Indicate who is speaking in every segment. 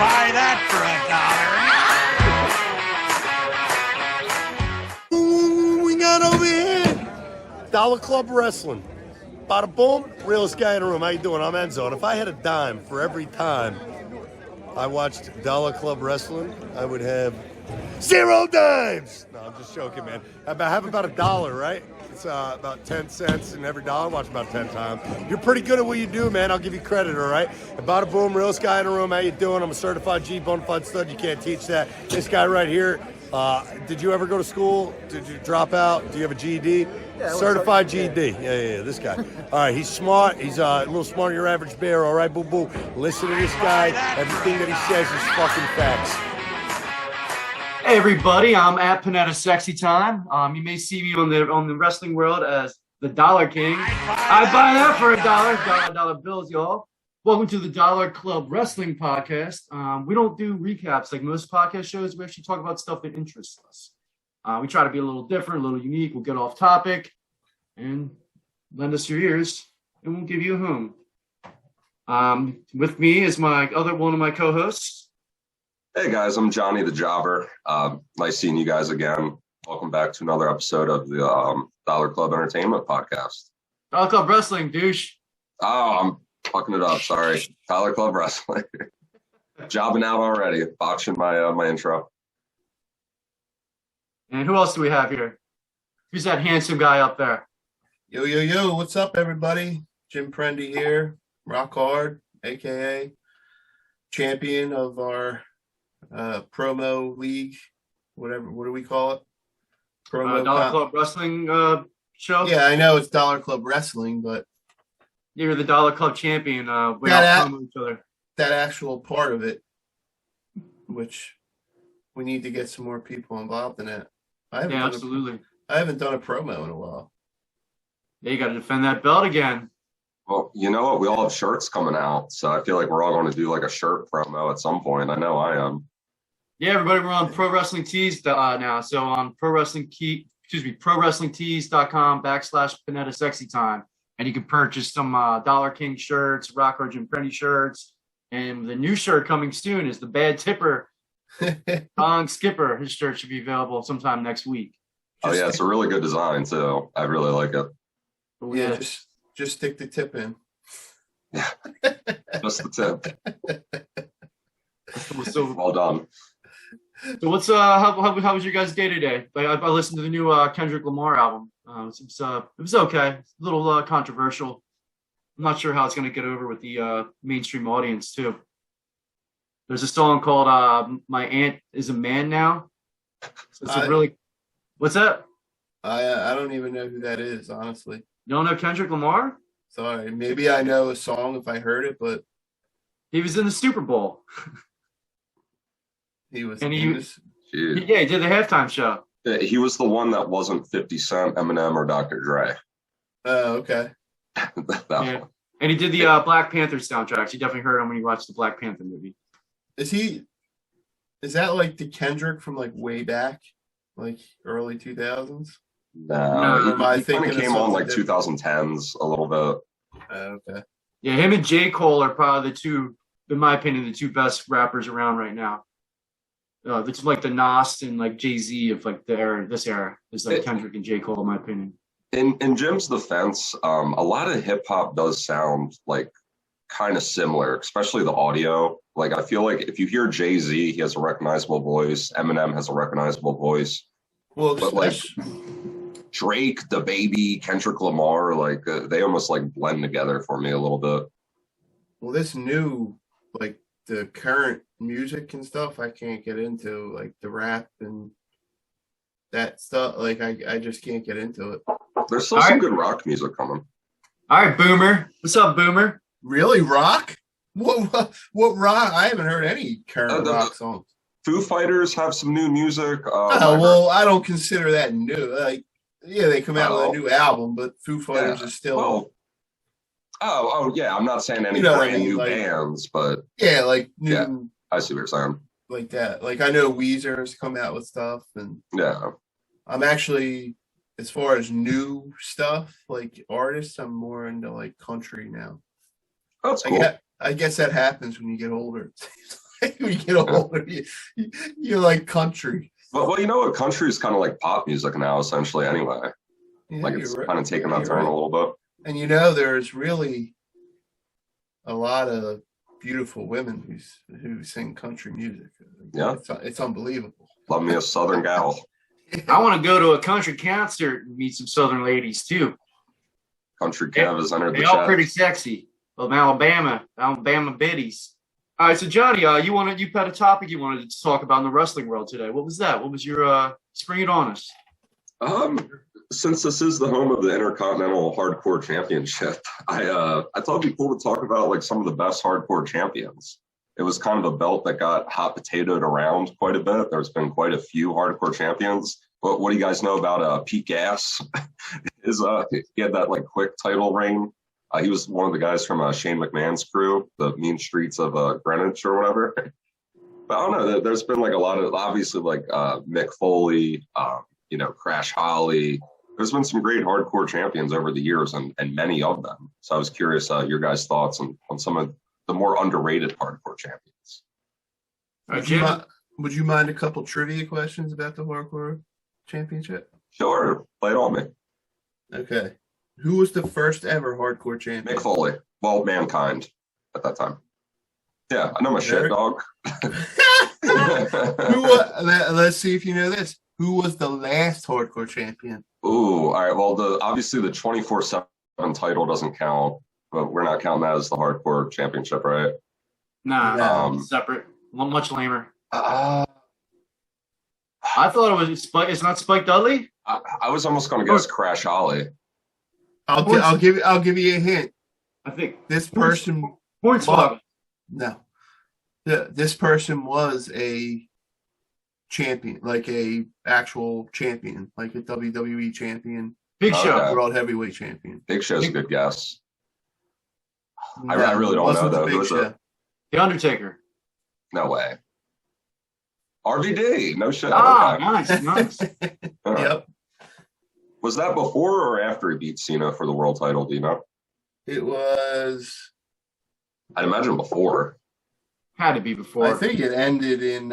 Speaker 1: buy that for $1.
Speaker 2: Ooh, we got over here Dollar Club Wrestling. Bada boom, realest guy in the room. How you doing? I'm Enzo. And if I had a dime for every time I watched Dollar Club Wrestling, I would have 0 dimes. No, I'm just joking, man. I have about $1, right? It's about 10 cents in every dollar. Watch about 10 times. You're pretty good at what you do, man. I'll give you credit, all right? And bada boom, realest guy in the room. How you doing? I'm a certified G bona fide stud. You can't teach that. This guy right here. Did you ever go to school? Did you drop out? Do you have a GED? Yeah, certified GED. Yeah, this guy. All right, he's smart. He's a little smarter than your average bear, all right, boo-boo? Listen to this guy. Everything that he says is fucking facts.
Speaker 3: Hey everybody, I'm at Panetta Sexy Time. You may see me on the wrestling world as the Dollar King. I buy that for $1. Dollar bills, y'all. Welcome to the Dollar Club Wrestling Podcast. We don't do recaps like most podcast shows. We actually talk about stuff that interests us. We try to be a little different, a little unique. We'll get off topic and lend us your ears, and we'll give you a home. With me is one of my co-hosts.
Speaker 4: Hey guys, I'm Johnny the Jobber. Nice seeing you guys again. Welcome back to another episode of the Dollar Club Entertainment Podcast.
Speaker 3: Dollar Club Wrestling, douche.
Speaker 4: Oh, I'm fucking it up. Sorry. Dollar Club Wrestling. Jobbing out already. Botching my intro.
Speaker 3: And who else do we have here? Who's that handsome guy up there?
Speaker 5: Yo, what's up, everybody? Jim Prendy here, Rock Hard, a.k.a. champion of our promo league, whatever. What do we call it?
Speaker 3: Dollar Club Wrestling show?
Speaker 5: Yeah, I know it's Dollar Club Wrestling, but...
Speaker 3: You're the Dollar Club champion. We all promo each other.
Speaker 5: That actual part of it, which we need to get some more people involved in it.
Speaker 3: Absolutely.
Speaker 5: I haven't done a promo in a while.
Speaker 3: Yeah, you got to defend that belt again.
Speaker 4: Well, you know what? We all have shirts coming out, so I feel like we're all going to do like a shirt promo at some point. I know I am.
Speaker 3: Yeah, everybody, we're on Pro Wrestling Tees now. So on ProWrestlingTees.com/Panetta Sexy Time. And you can purchase some Dollar King shirts, Rock Hard Jim Prendy shirts. And the new shirt coming soon is the Bad Tipper Dong Skipper. His shirt should be available sometime next week.
Speaker 4: Oh, yeah, it's a really good design, too. I really like it.
Speaker 5: Yeah, just stick the tip in.
Speaker 4: Yeah, just the tip.
Speaker 3: So,
Speaker 4: well done.
Speaker 3: So what's how was your guys' day today? I listened to the new Kendrick Lamar album. It was okay. It's a little controversial. I'm not sure how it's going to get over with the mainstream audience too. There's a song called "My Aunt Is a Man Now." So it's really. What's that?
Speaker 5: I don't even know who that is, honestly.
Speaker 3: You don't know Kendrick Lamar?
Speaker 5: Sorry, maybe I know a song if I heard it, but
Speaker 3: he was in the Super Bowl.
Speaker 5: He was.
Speaker 3: He did the halftime show.
Speaker 4: Yeah, he was the one that wasn't 50 Cent, Eminem, or Dr. Dre.
Speaker 5: Oh, okay.
Speaker 3: And he did the Black Panther soundtracks. You definitely heard him when you watched the Black Panther movie. Is
Speaker 5: that like the Kendrick from like way back, like early 2000s?
Speaker 4: No, he kind of came on like 2010s a little bit.
Speaker 5: Okay.
Speaker 3: Yeah, him and J. Cole are probably the two, in my opinion, the two best rappers around right now. It's like the Nas and like Jay-Z of like this era. It's like Kendrick and J. Cole, in my opinion.
Speaker 4: In Jim's defense, a lot of hip hop does sound like kind of similar, especially the audio. Like I feel like if you hear Jay-Z, he has a recognizable voice. Eminem has a recognizable voice.
Speaker 5: Well,
Speaker 4: but like Drake, DaBaby, Kendrick Lamar, like they almost like blend together for me a little bit.
Speaker 5: Well, this new like the current music and stuff, I can't get into, like the rap and that stuff. Like I just can't get into it.
Speaker 4: There's still some good rock music coming.
Speaker 3: All right, Boomer. What's up, Boomer?
Speaker 5: Really, rock? What rock? I haven't heard any current rock songs.
Speaker 4: Foo Fighters have some new music.
Speaker 5: Well, I don't consider that new. Like, yeah, they come out with a new album, but Foo Fighters is still.
Speaker 4: Well, yeah. I'm not saying any brand new bands, but
Speaker 5: like new.
Speaker 4: Yeah, I see what you're saying.
Speaker 5: Like that. Like I know Weezer has come out with stuff, and I'm actually, as far as new stuff, like artists, I'm more into like country now.
Speaker 4: That's cool.
Speaker 5: I guess that happens when you get older. when you get older, you like country.
Speaker 4: Well, you know what? Country is kind of like pop music now, essentially. Anyway,
Speaker 5: Yeah,
Speaker 4: like it's
Speaker 5: you're
Speaker 4: kind of taking that turn a little bit.
Speaker 5: And you know, there's really a lot of beautiful women who sing country music.
Speaker 4: Yeah,
Speaker 5: it's unbelievable.
Speaker 4: Love me a Southern gal.
Speaker 3: I want to go to a country concert and meet some Southern ladies too.
Speaker 4: Country Kev has entered the
Speaker 3: They all
Speaker 4: chat.
Speaker 3: pretty sexy. Of Alabama biddies. All right, so Johnny, you had a topic you wanted to talk about in the wrestling world today. What was that? What was your spring it on us?
Speaker 4: Since this is the home of the Intercontinental Hardcore Championship, I thought it'd be cool to talk about like some of the best hardcore champions. It was kind of a belt that got hot potatoed around quite a bit. There's been quite a few hardcore champions. But what do you guys know about Pete Gas? He had that like quick title reign. He was one of the guys from Shane McMahon's crew, the Mean Streets of Greenwich or whatever. But I don't know. There's been like a lot of, obviously, like Mick Foley, Crash Holly. There's been some great hardcore champions over the years, and many of them. So I was curious your guys' thoughts on some of the more underrated hardcore champions.
Speaker 5: Would you mind a couple trivia questions about the hardcore championship?
Speaker 4: Sure, play it on me.
Speaker 5: Okay. Who was the first ever hardcore champion?
Speaker 4: Mick Foley. Well, Mankind at that time. Yeah, I know my shit, dog.
Speaker 5: Let's see if you know this. Who was the last hardcore champion?
Speaker 4: Ooh, all right. Well, obviously the 24/7 title doesn't count, but we're not counting that as the hardcore championship, right?
Speaker 3: Nah, separate. Much lamer.
Speaker 4: I
Speaker 3: thought it was it's not Spike Dudley.
Speaker 4: I was almost going to guess Crash Holly.
Speaker 5: I'll give you a hint.
Speaker 3: I think
Speaker 5: This person
Speaker 3: Hornswoggle.
Speaker 5: No. This person was a champion, like a actual champion, like a WWE champion.
Speaker 3: Big Show.
Speaker 4: Okay.
Speaker 5: World heavyweight champion.
Speaker 4: Big Show's a good guess.
Speaker 5: No,
Speaker 4: I really don't know, though.
Speaker 5: Big
Speaker 4: Who is
Speaker 5: Show.
Speaker 4: it?
Speaker 3: The Undertaker.
Speaker 4: No way. RVD. No shit.
Speaker 3: Ah,
Speaker 4: Okay.
Speaker 3: nice.
Speaker 4: All right.
Speaker 5: Yep.
Speaker 4: Was that before or after he beat Cena for the world title? Do you know?
Speaker 5: It was.
Speaker 4: I'd imagine before.
Speaker 3: Had to be before.
Speaker 5: I think it ended in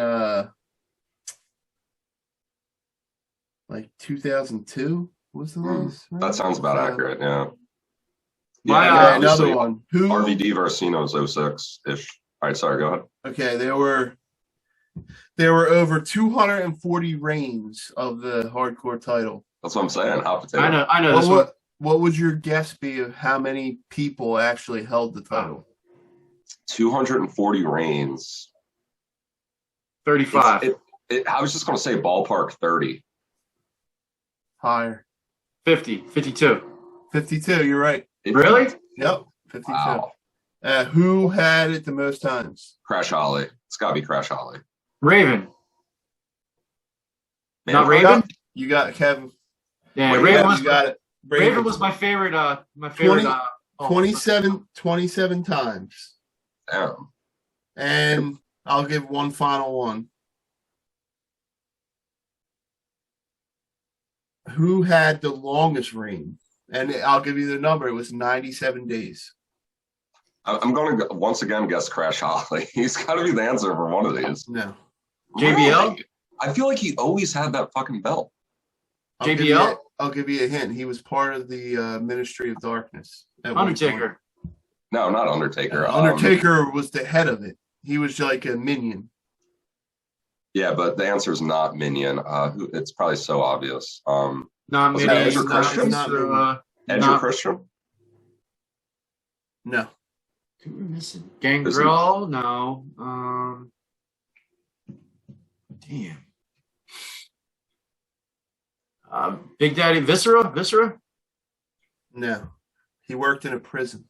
Speaker 5: like 2002. Was the last?
Speaker 4: That sounds about accurate. Yeah.
Speaker 5: Another
Speaker 4: obviously,
Speaker 5: one. Who?
Speaker 4: RVD versus Cena was 06-ish. All right, sorry, go ahead.
Speaker 5: Okay, there were over 240 reigns of the hardcore title.
Speaker 4: That's what I'm saying. Hot potato.
Speaker 3: I know this one.
Speaker 5: What would your guess be of how many people actually held the title?
Speaker 4: 240 reigns.
Speaker 3: 35.
Speaker 4: I was just going to say ballpark 30.
Speaker 5: Higher.
Speaker 3: 50. 52.
Speaker 5: 52, you're right.
Speaker 3: Really?
Speaker 5: Yep, 52.
Speaker 4: Wow.
Speaker 5: Who had it the most times?
Speaker 4: Crash Holly. It's got to be Crash Holly.
Speaker 3: Raven.
Speaker 4: Man,
Speaker 3: Not Raven?
Speaker 5: You got it, Kevin.
Speaker 3: Yeah,
Speaker 4: Wait,
Speaker 3: Raven was
Speaker 5: You got it.
Speaker 3: Raven was my favorite
Speaker 5: 27 times.
Speaker 4: Damn.
Speaker 5: And I'll give one final one. Who had the longest reign? And I'll give you the number. It was 97 days.
Speaker 4: I'm going to once again guess Crash Holly. He's got to be the answer for one of these.
Speaker 5: No.
Speaker 3: JBL?
Speaker 4: Really? I feel like he always had that fucking belt.
Speaker 3: JBL?
Speaker 5: I'll give you a hint. He was part of the Ministry of Darkness.
Speaker 3: Undertaker.
Speaker 4: No, not Undertaker.
Speaker 5: Undertaker was the head of it. He was like a minion.
Speaker 4: Yeah, but the answer is not Minion. It's probably so obvious.
Speaker 3: Not
Speaker 4: Was it
Speaker 3: Minion.
Speaker 4: Edge or Christian? Edge or Christian?
Speaker 5: No.
Speaker 3: Gangrel? No. Damn. Big Daddy Viscera?
Speaker 5: No. He worked in a prison.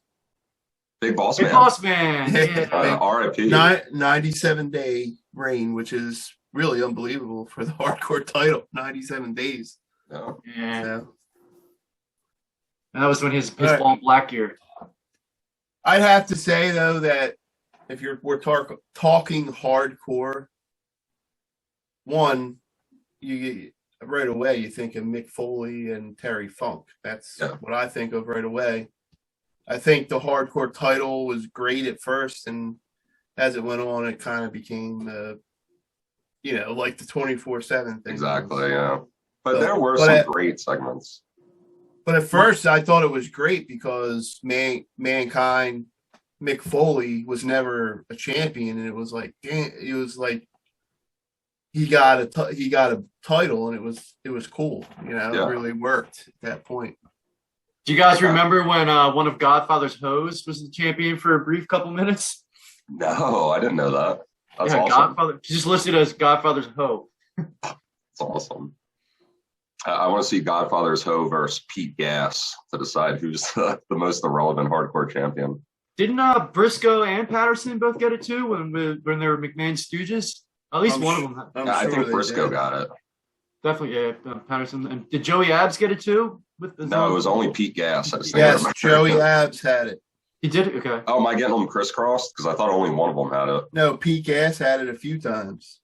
Speaker 4: Big Boss
Speaker 3: Big
Speaker 4: Man.
Speaker 3: Boss Man. Yeah.
Speaker 4: R.I.P.
Speaker 5: 97-day reign, which is really unbelievable for the hardcore title. 97 days.
Speaker 4: Yeah.
Speaker 3: Yeah.
Speaker 5: So,
Speaker 3: And that was when his
Speaker 5: right.
Speaker 3: long black gear.
Speaker 5: I'd have to say though that if we're talking hardcore, one, you right away you think of Mick Foley and Terry Funk. That's what I think of right away. I think the hardcore title was great at first, and as it went on, it kind of became like the 24/7 thing.
Speaker 4: Exactly, yeah. But there were some great segments.
Speaker 5: But at first, I thought it was great because Mankind, Mick Foley was never a champion, and it was like he got a title, and it was cool. It really worked at that point.
Speaker 3: Do you guys remember when one of Godfather's hoes was the champion for a brief couple minutes?
Speaker 4: No, I didn't know that. That's awesome.
Speaker 3: Godfather. She's just listed as Godfather's hoe.
Speaker 4: That's awesome. I want to see Godfather's hoe versus Pete Gas to decide who's the most irrelevant hardcore champion.
Speaker 3: Didn't Briscoe and Patterson both get it too when they were McMahon Stooges? At least one of them.
Speaker 4: I think Briscoe got it.
Speaker 3: Definitely, yeah. Patterson. And did Joey Abs get it too?
Speaker 4: No, it was only Pete Gas.
Speaker 5: Yes, Joey Abs had it.
Speaker 3: He did it? Okay.
Speaker 4: Oh, am I getting them crisscrossed? Because I thought only one of them had it.
Speaker 5: No, Pete Gas had it a few times.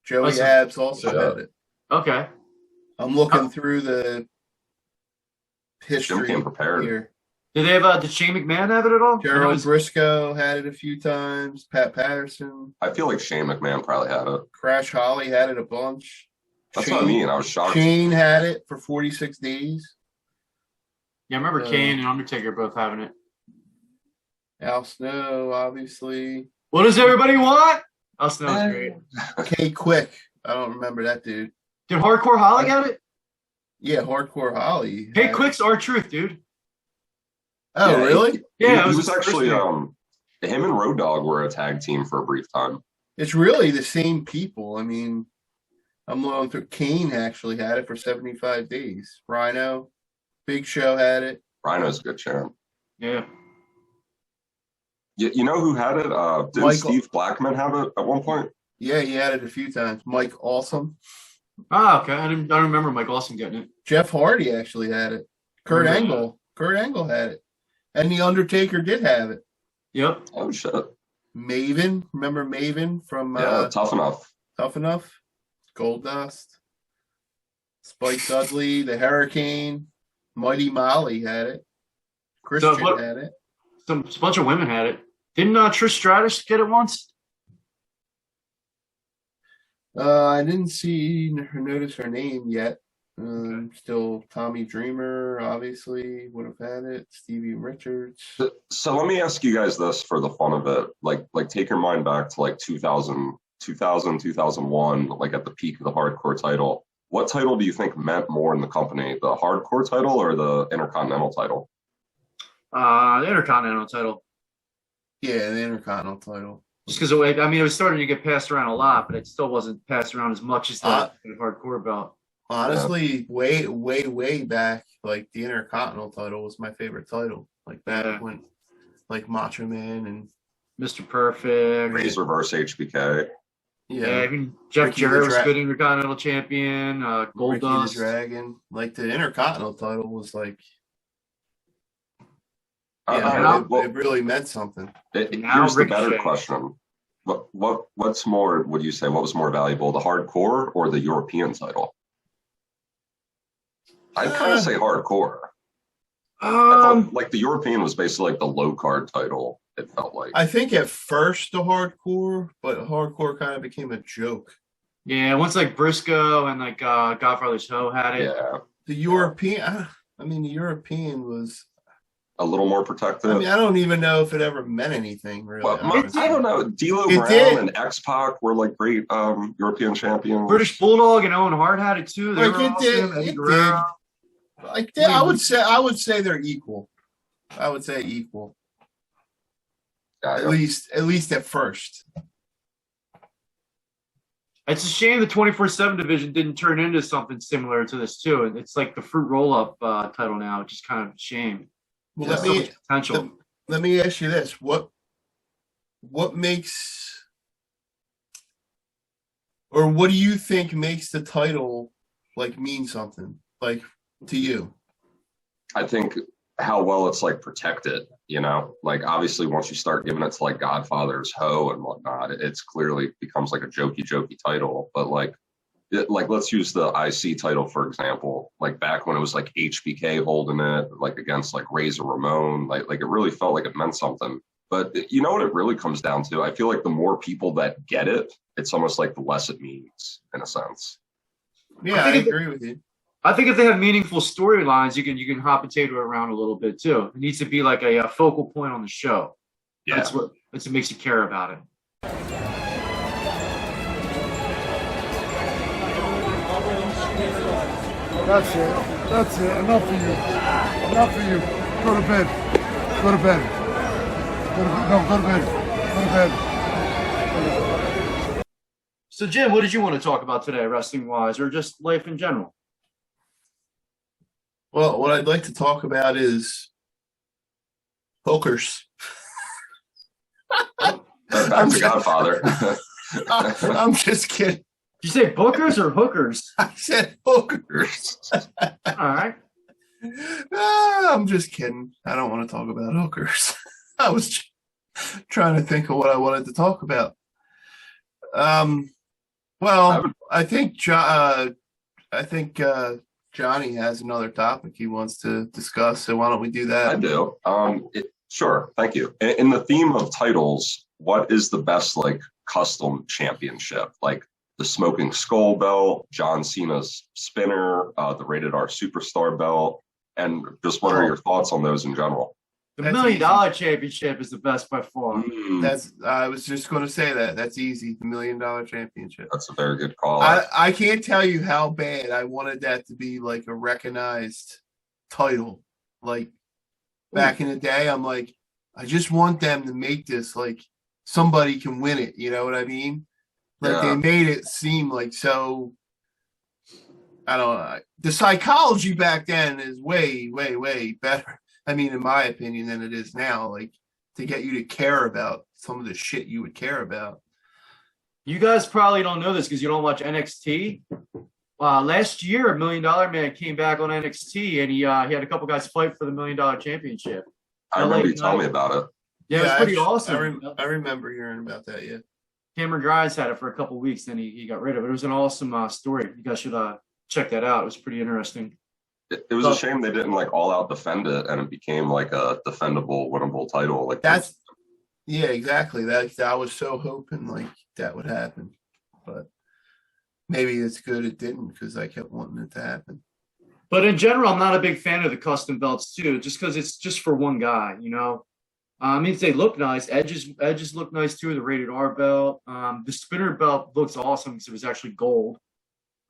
Speaker 5: Joey Abs also had it.
Speaker 3: Okay.
Speaker 5: I'm looking through the history
Speaker 4: Jim came prepared
Speaker 5: here.
Speaker 3: Did Shane McMahon have it at all?
Speaker 5: Gerald Briscoe had it a few times. Pat Patterson.
Speaker 4: I feel like Shane McMahon probably had it.
Speaker 5: Crash Holly had it a bunch.
Speaker 4: That's what I mean. I was shocked.
Speaker 5: Shane had it for 46 days.
Speaker 3: Yeah, I remember Kane and Undertaker both having it.
Speaker 5: Al Snow, obviously.
Speaker 3: What does everybody want? Al Snow's great.
Speaker 5: K Quick. I don't remember that dude.
Speaker 3: Did Hardcore Holly get it?
Speaker 5: Yeah, Hardcore Holly.
Speaker 3: K Quick's R-Truth, dude.
Speaker 5: Oh, yeah, really?
Speaker 4: Yeah, he was actually him and Road Dogg were a tag team for a brief time.
Speaker 5: It's really the same people. I mean, I'm looking through. Kane actually had it for 75 days. Rhino, Big Show had it.
Speaker 4: Rhino's a good champ.
Speaker 3: Yeah.
Speaker 4: You know who had it? Didn't Steve Blackman have it at one point?
Speaker 5: Yeah, he had it a few times. Mike Awesome.
Speaker 3: Ah, okay. I don't remember Mike Awesome getting it.
Speaker 5: Jeff Hardy actually had it. Kurt Angle had it. And The Undertaker did have it.
Speaker 3: Yep.
Speaker 4: Oh, shit.
Speaker 5: Maven. Remember Maven from
Speaker 4: Tough Enough.
Speaker 5: Tough Enough. Goldust. Spike Dudley. The Hurricane. Mighty Molly had it. Christian had it.
Speaker 3: A bunch of women had it. Didn't Trish Stratus get it once?
Speaker 5: I didn't notice her name yet. Still Tommy Dreamer, obviously, would have had it. Stevie Richards.
Speaker 4: So let me ask you guys this for the fun of it. Like take your mind back to like 2000, 2001, like at the peak of the hardcore title. What title do you think meant more in the company, the hardcore title or the Intercontinental title?
Speaker 3: The Intercontinental title.
Speaker 5: Yeah, the Intercontinental title.
Speaker 3: Just because, it was starting to get passed around a lot, but it still wasn't passed around as much as the hardcore belt.
Speaker 5: Honestly, way back, like the Intercontinental title was my favorite title. Like back when, like Macho Man and
Speaker 3: Mr. Perfect,
Speaker 4: Razor versus HBK.
Speaker 3: Yeah, even Jeff Jarrett was good Intercontinental champion. Goldust,
Speaker 5: the Dragon. Like the Intercontinental title was like. It really meant something.
Speaker 4: Here's the better question. What's more, would you say, what was more valuable, the hardcore or the European title? I'd kind of say hardcore. Like the European was basically like the low card title, it felt like.
Speaker 5: I think at first the hardcore, but hardcore kind of became a joke.
Speaker 3: Yeah, once like Briscoe and like Godfather's Hoe had it.
Speaker 4: Yeah.
Speaker 5: The European, the European was
Speaker 4: a little more protected.
Speaker 5: I don't even know if it ever meant anything, really.
Speaker 4: Well, I don't know. D'Lo Brown and X-Pac were like great European champions.
Speaker 3: British Bulldog and Owen Hart had it too. They
Speaker 5: were awesome. It did. Like I would say they're equal. I would say equal. At least at first.
Speaker 3: It's a shame the 24/7 division didn't turn into something similar to this too. It's like the Fruit Roll-Up title now, which is kind of a shame.
Speaker 5: Well, let me ask you this: what makes, or what do you think makes the title like mean something like to you?
Speaker 4: I think how well it's like protected. Like obviously once you start giving it to like Godfather's Hoe and whatnot, it's clearly becomes like a jokey title. But like let's use the IC title for example. Like back when it was like HBK holding it, like against like Razor Ramon, like it really felt like it meant something. But you know what it really comes down to? I feel like the more people that get it, it's almost like the less it means, in a sense.
Speaker 5: Yeah, I agree with you.
Speaker 3: I think if they have meaningful storylines, you can hot potato it around a little bit too. It needs to be like a focal point on the show.
Speaker 4: Yeah.
Speaker 3: That's what makes you care about it.
Speaker 1: That's it. That's it. Enough for you. Enough for you. Go to bed. Go to bed. Go to bed. No, go to bed. Go to bed.
Speaker 3: So, Jim, what did you want to talk about today, wrestling-wise, or just life in general?
Speaker 5: Well, what I'd like to talk about is hookers.
Speaker 4: Back to Godfather.
Speaker 5: I'm just kidding.
Speaker 3: Did you say bookers or hookers?
Speaker 5: I said hookers.
Speaker 3: All right.
Speaker 5: I'm just kidding. I don't want to talk about hookers. I was trying to think of what I wanted to talk about. Well, I think Johnny has another topic he wants to discuss. So why don't we do that?
Speaker 4: I do. Sure. Thank you. In the theme of titles, what is the best like custom championship? Like the Smoking Skull belt, John Cena's spinner, the Rated R Superstar belt, and just what are your thoughts on those in general?
Speaker 3: The $1 million championship is the best by far.
Speaker 5: I was just going to say that. That's easy. The $1 million championship.
Speaker 4: That's a very good call.
Speaker 5: I can't tell you how bad I wanted that to be like a recognized title. Like back in the day, I'm like, I just want them to make this like somebody can win it. You know what I mean? Like they made it seem like so. I don't know. The psychology back then is way, way, way better. I mean, in my opinion, than it is now. Like to get you to care about some of the shit you would care about.
Speaker 3: You guys probably don't know this because you don't watch NXT. Last year, $1 Million Man came back on NXT and he had a couple guys fight for the $1 Million Championship.
Speaker 4: I remember you telling me about it.
Speaker 3: Yeah, it was pretty awesome.
Speaker 5: I remember hearing about that. Yeah,
Speaker 3: Cameron Grimes had it for a couple of weeks, then he got rid of it. It was an awesome story. You guys should check that out. It was pretty interesting.
Speaker 4: It was a shame they didn't like all out defend it, and it became like a defendable, winnable title. Like
Speaker 5: yeah, exactly. That I was so hoping like that would happen, but maybe it's good it didn't because I kept wanting it to happen.
Speaker 3: But in general, I'm not a big fan of the custom belts too, just because it's just for one guy, you know. I mean, they look nice. Edges look nice too. The Rated R belt, the spinner belt looks awesome because it was actually gold.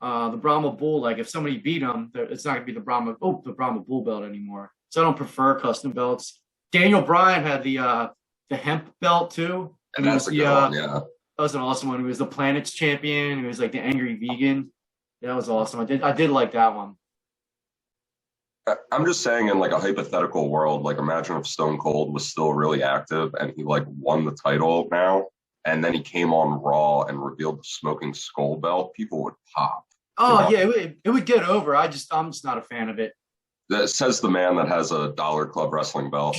Speaker 3: The Brahma Bull, like if somebody beat him, it's not gonna be the Brahma Bull belt anymore. So I don't prefer custom belts. Daniel Bryan had the hemp belt too.
Speaker 4: And that's a good one, yeah.
Speaker 3: That was an awesome one. He was the Planet's champion. He was like the angry vegan. That was awesome. I did like that one.
Speaker 4: I'm just saying, in like a hypothetical world, like imagine if Stone Cold was still really active and he like won the title now, and then he came on Raw and revealed the Smoking Skull belt, people would pop.
Speaker 3: Oh yeah, it would get over. I'm just not a fan of it.
Speaker 4: That says the man that has a Dollar Club wrestling belt.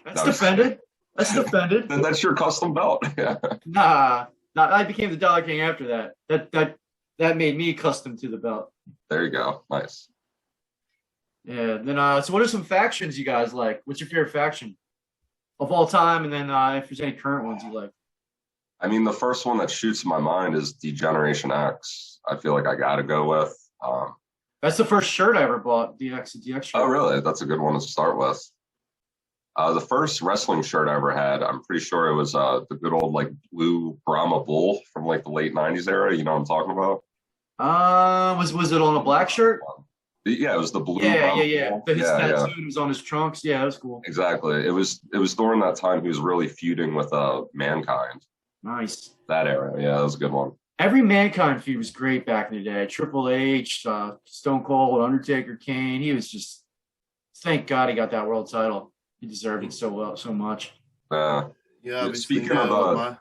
Speaker 3: That's defended. That's defended.
Speaker 4: That's your custom belt. Yeah.
Speaker 3: Nah. I became the Dollar King after that. That made me custom to the belt.
Speaker 4: There you go. Nice.
Speaker 3: Yeah. Then so what are some factions you guys like? What's your favorite faction of all time? And then if there's any current ones you like.
Speaker 4: I mean, the first one that shoots in my mind is Degeneration X. I feel like I got to go with.
Speaker 3: That's the first shirt I ever bought, DX shirt.
Speaker 4: Oh, really? That's a good one to start with. The first wrestling shirt I ever had, I'm pretty sure it was the good old like blue Brahma Bull from like the late 90s era. You know what I'm talking about?
Speaker 3: Was it on a black shirt?
Speaker 4: Yeah, it was the blue.
Speaker 3: Yeah.
Speaker 4: Bull.
Speaker 3: His tattoo was on his trunks. Yeah, that was cool.
Speaker 4: Exactly. It was during that time he was really feuding with Mankind.
Speaker 3: Nice.
Speaker 4: That era. Yeah, that was a good one.
Speaker 3: Every Mankind feud was great back in the day. Triple H, Stone Cold, Undertaker, Kane. He was just, thank God he got that world title. He deserved it so much.
Speaker 5: Yeah.
Speaker 4: Speaking of
Speaker 5: what my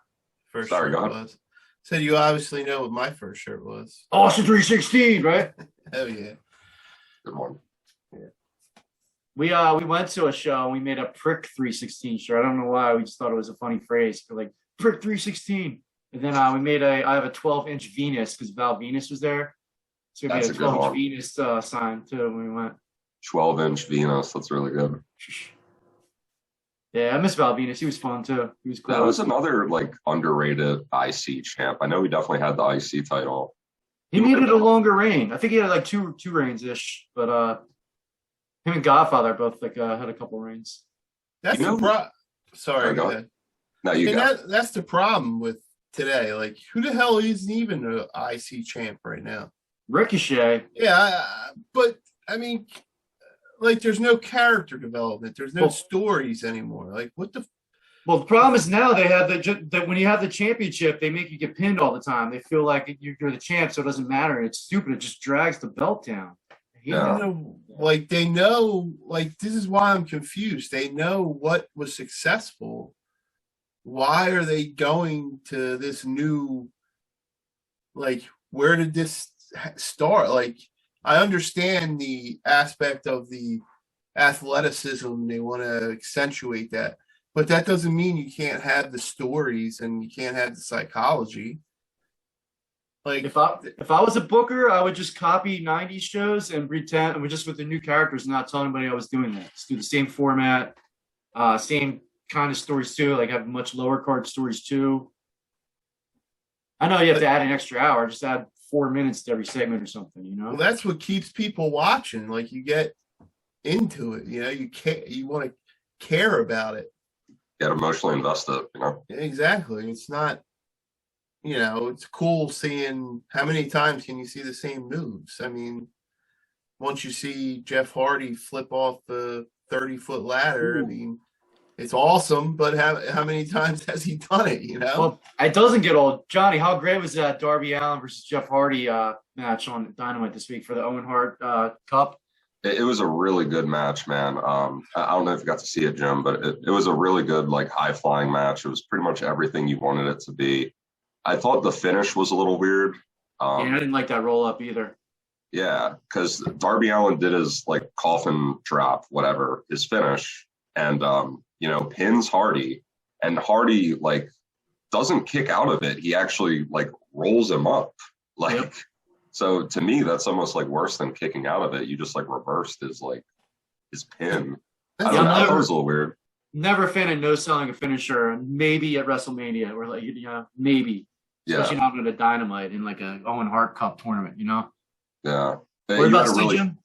Speaker 5: first
Speaker 4: sorry,
Speaker 5: shirt
Speaker 4: go ahead.
Speaker 5: was. Said you obviously know what my first shirt was.
Speaker 3: Austin 316, right?
Speaker 5: Hell yeah.
Speaker 4: Good one.
Speaker 3: Yeah. We went to a show and we made a prick 316 shirt. I don't know why. We just thought it was a funny phrase for like prick 316. And then I have a 12-inch Venus because Val Venus was there. So we made a 12-inch Venus sign too when we went.
Speaker 4: 12-inch Venus. That's really good.
Speaker 3: Yeah, I miss Val Venus. He was fun too. He was cool.
Speaker 4: That was another like underrated IC champ. I know he definitely had the IC title.
Speaker 3: He needed a longer reign. I think he had like two reigns ish, but him and Godfather both like had a couple reigns.
Speaker 5: That's
Speaker 4: You
Speaker 5: the
Speaker 4: know-
Speaker 5: problem. Sorry,
Speaker 4: Go
Speaker 5: go
Speaker 4: ahead.
Speaker 5: ahead.
Speaker 4: No, you
Speaker 5: And
Speaker 4: got
Speaker 5: that's the problem with today. Like, who the hell isn't even an IC champ right now?
Speaker 3: Ricochet.
Speaker 5: Yeah, but I mean, like, there's no character development. There's no
Speaker 3: Well-
Speaker 5: stories anymore. Like, what the?
Speaker 3: Well, the problem is now they have that when you have the championship, they make you get pinned all the time. They feel like you're the champ, so it doesn't matter. It's stupid. It just drags the belt down. I hate
Speaker 4: Yeah.
Speaker 3: that.
Speaker 5: Like, they know. Like, this is why I'm confused. They know what was successful. Why are they going to this new? Like, where did this start? Like, I understand the aspect of the athleticism. They want to accentuate that. But that doesn't mean you can't have the stories and you can't have the psychology. Like,
Speaker 3: If I was a booker, I would just copy '90s shows and pretend, and just with the new characters, and not tell anybody I was doing that. Just do the same format, same kind of stories too. Like have much lower card stories too. I know you have to add an extra hour. Just add 4 minutes to every segment or something. You know.
Speaker 5: well, that's what keeps people watching. Like, you get into it. You know, you want to care about it.
Speaker 4: get emotionally invested.
Speaker 5: Yeah, exactly. It's not. You know, it's cool seeing how many times can you see the same moves. I mean, once you see Jeff Hardy flip off the 30-foot ladder, I mean, it's awesome. But how many times has he done it? You know.
Speaker 3: Well, it doesn't get old. Johnny, how great was that Darby Allin versus Jeff Hardy match on Dynamite this week for the Owen Hart Cup?
Speaker 4: It was a really good match, man. I don't know if you got to see it, Jim, but it was a really good, like, high-flying match. It was pretty much everything you wanted it to be. I thought the finish was a little weird.
Speaker 3: Yeah, I didn't like that roll up either.
Speaker 4: Yeah, because Darby Allin did his like coffin drop, whatever, his finish, and pins Hardy, and Hardy like doesn't kick out of it. He actually like rolls him up. Like,
Speaker 3: Yep.
Speaker 4: So to me, that's almost like worse than kicking out of it. You just like reversed his pin. I don't know. I thought it was a little weird.
Speaker 3: Never a fan of no selling a finisher. Maybe at WrestleMania, or like maybe. Especially not at a Dynamite in like a Owen Hart Cup tournament, you know?
Speaker 4: Yeah.
Speaker 3: What about Steve, Jim?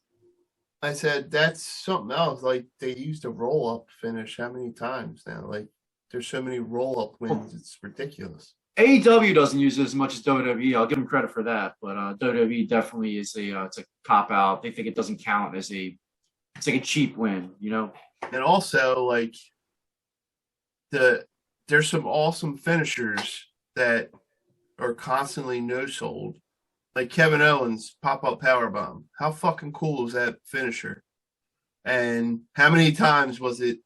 Speaker 5: I said that's something else. Like, they used a roll-up finish how many times now? Like, there's so many roll-up wins, it's ridiculous.
Speaker 3: AEW doesn't use it as much as WWE. I'll give them credit for that, but WWE definitely is it's a cop out. They think it doesn't count as it's like a cheap win, you know?
Speaker 5: And also, like, there's some awesome finishers that are constantly no-sold. Like Kevin Owens' pop-up powerbomb. How fucking cool is that finisher? And how many times was it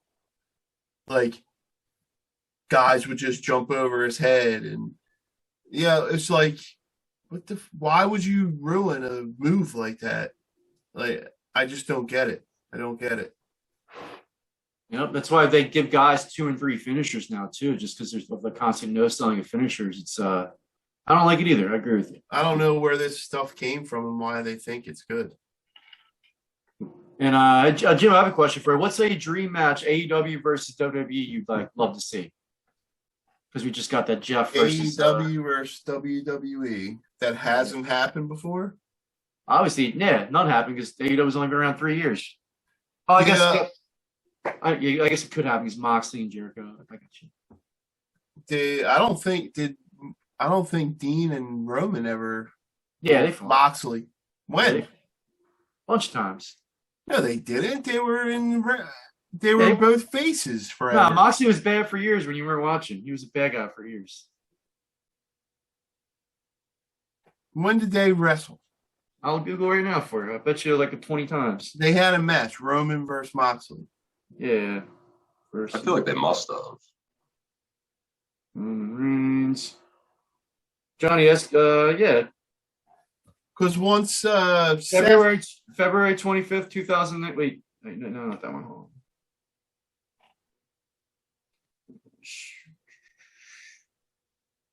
Speaker 5: like guys would just jump over his head? And it's like, why would you ruin a move like that? Like, I just don't get it. I don't get it.
Speaker 3: Yep, that's why they give guys 2 and 3 finishers now too, just because there's the constant no selling of finishers. It's I don't like it either. I agree with you.
Speaker 5: I don't know where this stuff came from and why they think it's good.
Speaker 3: And Jim, I have a question for you. What's a dream match, AEW versus WWE, you'd like love to see? Because we just got that Jeff versus
Speaker 5: AEW versus WWE that hasn't happened before.
Speaker 3: obviously, yeah, none happened because AEW's only been around 3 years. Oh, I guess it could happen because Moxley and Jericho. I got you.
Speaker 5: I don't think Dean and Roman ever.
Speaker 3: Yeah, they fought.
Speaker 5: Moxley. When?
Speaker 3: A bunch of times.
Speaker 5: No, they didn't. They were both faces forever.
Speaker 3: No, Moxley was bad for years when you weren't watching. He was a bad guy for years.
Speaker 5: When did they wrestle?
Speaker 3: I'll Google right now for you. I bet you like 20 times.
Speaker 5: They had a match, Roman versus Moxley.
Speaker 3: Yeah.
Speaker 4: I feel like they must have.
Speaker 3: Reigns. Johnny S. Yeah.
Speaker 5: Because once
Speaker 3: February 25th, 2008. Wait, no, not that one. Hold on.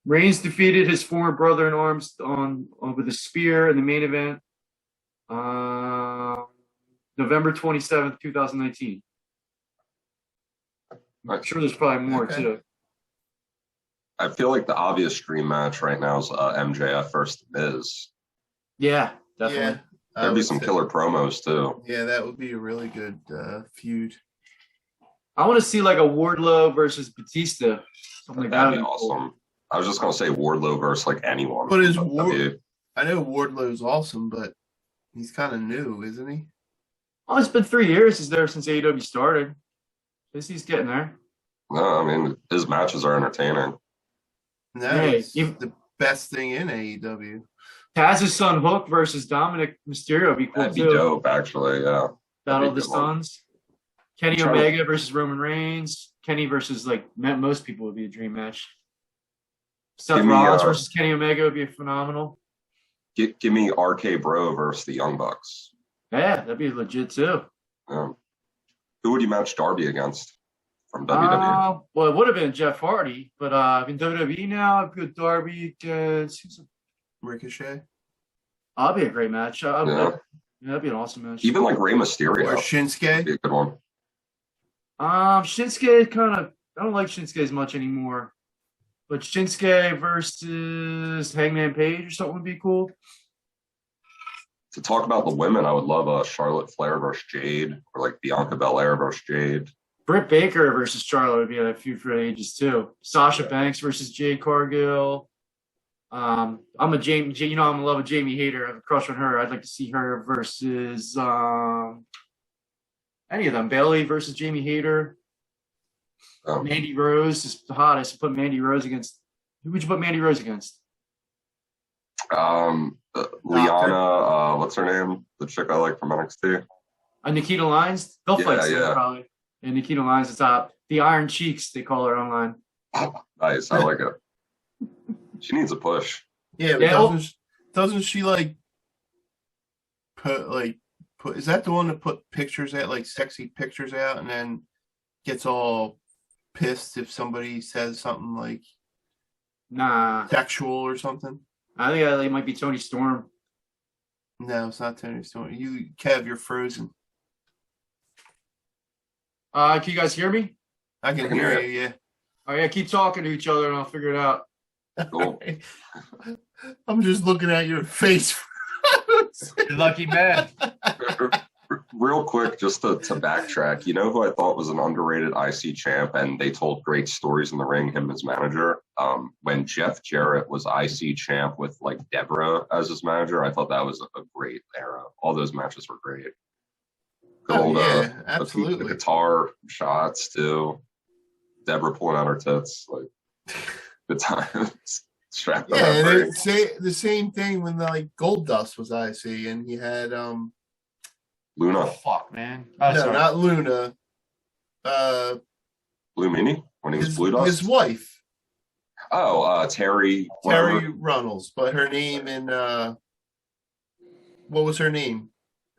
Speaker 3: Reigns defeated his former brother in arms on with a spear in the main event. November 27th, 2019. I'm sure there's probably more too.
Speaker 4: I feel like the obvious dream match right now is MJF versus The Miz.
Speaker 3: Yeah, definitely.
Speaker 5: Yeah,
Speaker 4: There'd be some killer promos too.
Speaker 5: Yeah, that would be a really good feud.
Speaker 3: I want to see like a Wardlow versus Batista. Something like that.
Speaker 4: That'd be awesome. I was just gonna say Wardlow versus like anyone.
Speaker 5: But I know Wardlow's awesome, but he's kind of new, isn't he?
Speaker 3: Oh, it's been 3 years. He's there since AEW started. At least he's getting there.
Speaker 4: No, I mean his matches are entertaining.
Speaker 5: No,
Speaker 3: Hey,
Speaker 5: it's the best thing in AEW.
Speaker 3: Taz's son Hook versus Dominic Mysterio would be cool
Speaker 4: That'd be
Speaker 3: too.
Speaker 4: dope, actually. Yeah.
Speaker 3: Battle of the Sons. Kenny Omega versus Roman Reigns. Kenny versus like most people would be a dream match. Seth Rollins versus Kenny Omega would be phenomenal.
Speaker 4: Give me RK Bro versus the Young Bucks.
Speaker 3: Yeah, that'd be legit too.
Speaker 4: Who would you match Darby against from WWE?
Speaker 3: Well, it would have been Jeff Hardy, but in WWE now, I've got Darby against
Speaker 5: Ricochet.
Speaker 3: That'd be a great match. That'd be an awesome match.
Speaker 4: Even like Rey Mysterio.
Speaker 5: Or Shinsuke.
Speaker 4: Would be a good one.
Speaker 3: Shinsuke I don't like Shinsuke as much anymore. But Shinsuke versus Hangman Page or something would be cool.
Speaker 4: To talk about the women, I would love Charlotte Flair versus Jade, or like Bianca Belair versus Jade.
Speaker 3: Britt Baker versus Charlotte would be a feud for ages too. Sasha Banks versus Jade Cargill. I'm in love with Jamie Hayter. I have a crush on her. I'd like to see her versus any of them. Bailey versus Jamie Hayter. Mandy Rose is the hottest. Put Mandy Rose against. Who would you put Mandy Rose against?
Speaker 4: Liana, what's her name? The chick I like from NXT.
Speaker 3: Nikita Lyons. They'll fight soon, probably. And Nikita Lyons is top. The Iron Cheeks, they call her online.
Speaker 4: Nice, I like it. She needs a push.
Speaker 5: Yeah, but doesn't she like put is that the one that put pictures out, like sexy pictures out, and then gets all pissed if somebody says something like sexual or something?
Speaker 3: I think it might be Tony Storm.
Speaker 5: No, it's not Tony Storm. Kev, you're frozen.
Speaker 3: Can you guys hear me?
Speaker 5: I can hear you, yeah.
Speaker 3: Oh yeah, keep talking to each other and I'll figure it out.
Speaker 4: Cool.
Speaker 5: I'm just looking at your face.
Speaker 3: You're lucky man.
Speaker 4: Real quick, just to backtrack, you know who I thought was an underrated IC champ, and they told great stories in the ring, him as manager? When Jeff Jarrett was IC champ with like Deborah as his manager, I thought that was a great era. All those matches were great.
Speaker 5: Absolutely.
Speaker 4: The guitar shots too. Deborah pulling out her tits, like good times. Strapped
Speaker 5: and the same thing when like Gold Dust was IC and he had
Speaker 4: Luna.
Speaker 3: Oh, fuck, man.
Speaker 5: No, not Luna.
Speaker 4: Blue Meanie when he was Blue Dust.
Speaker 5: His wife.
Speaker 4: Oh, Terry.
Speaker 5: Terry Runnels, but her name in what was her name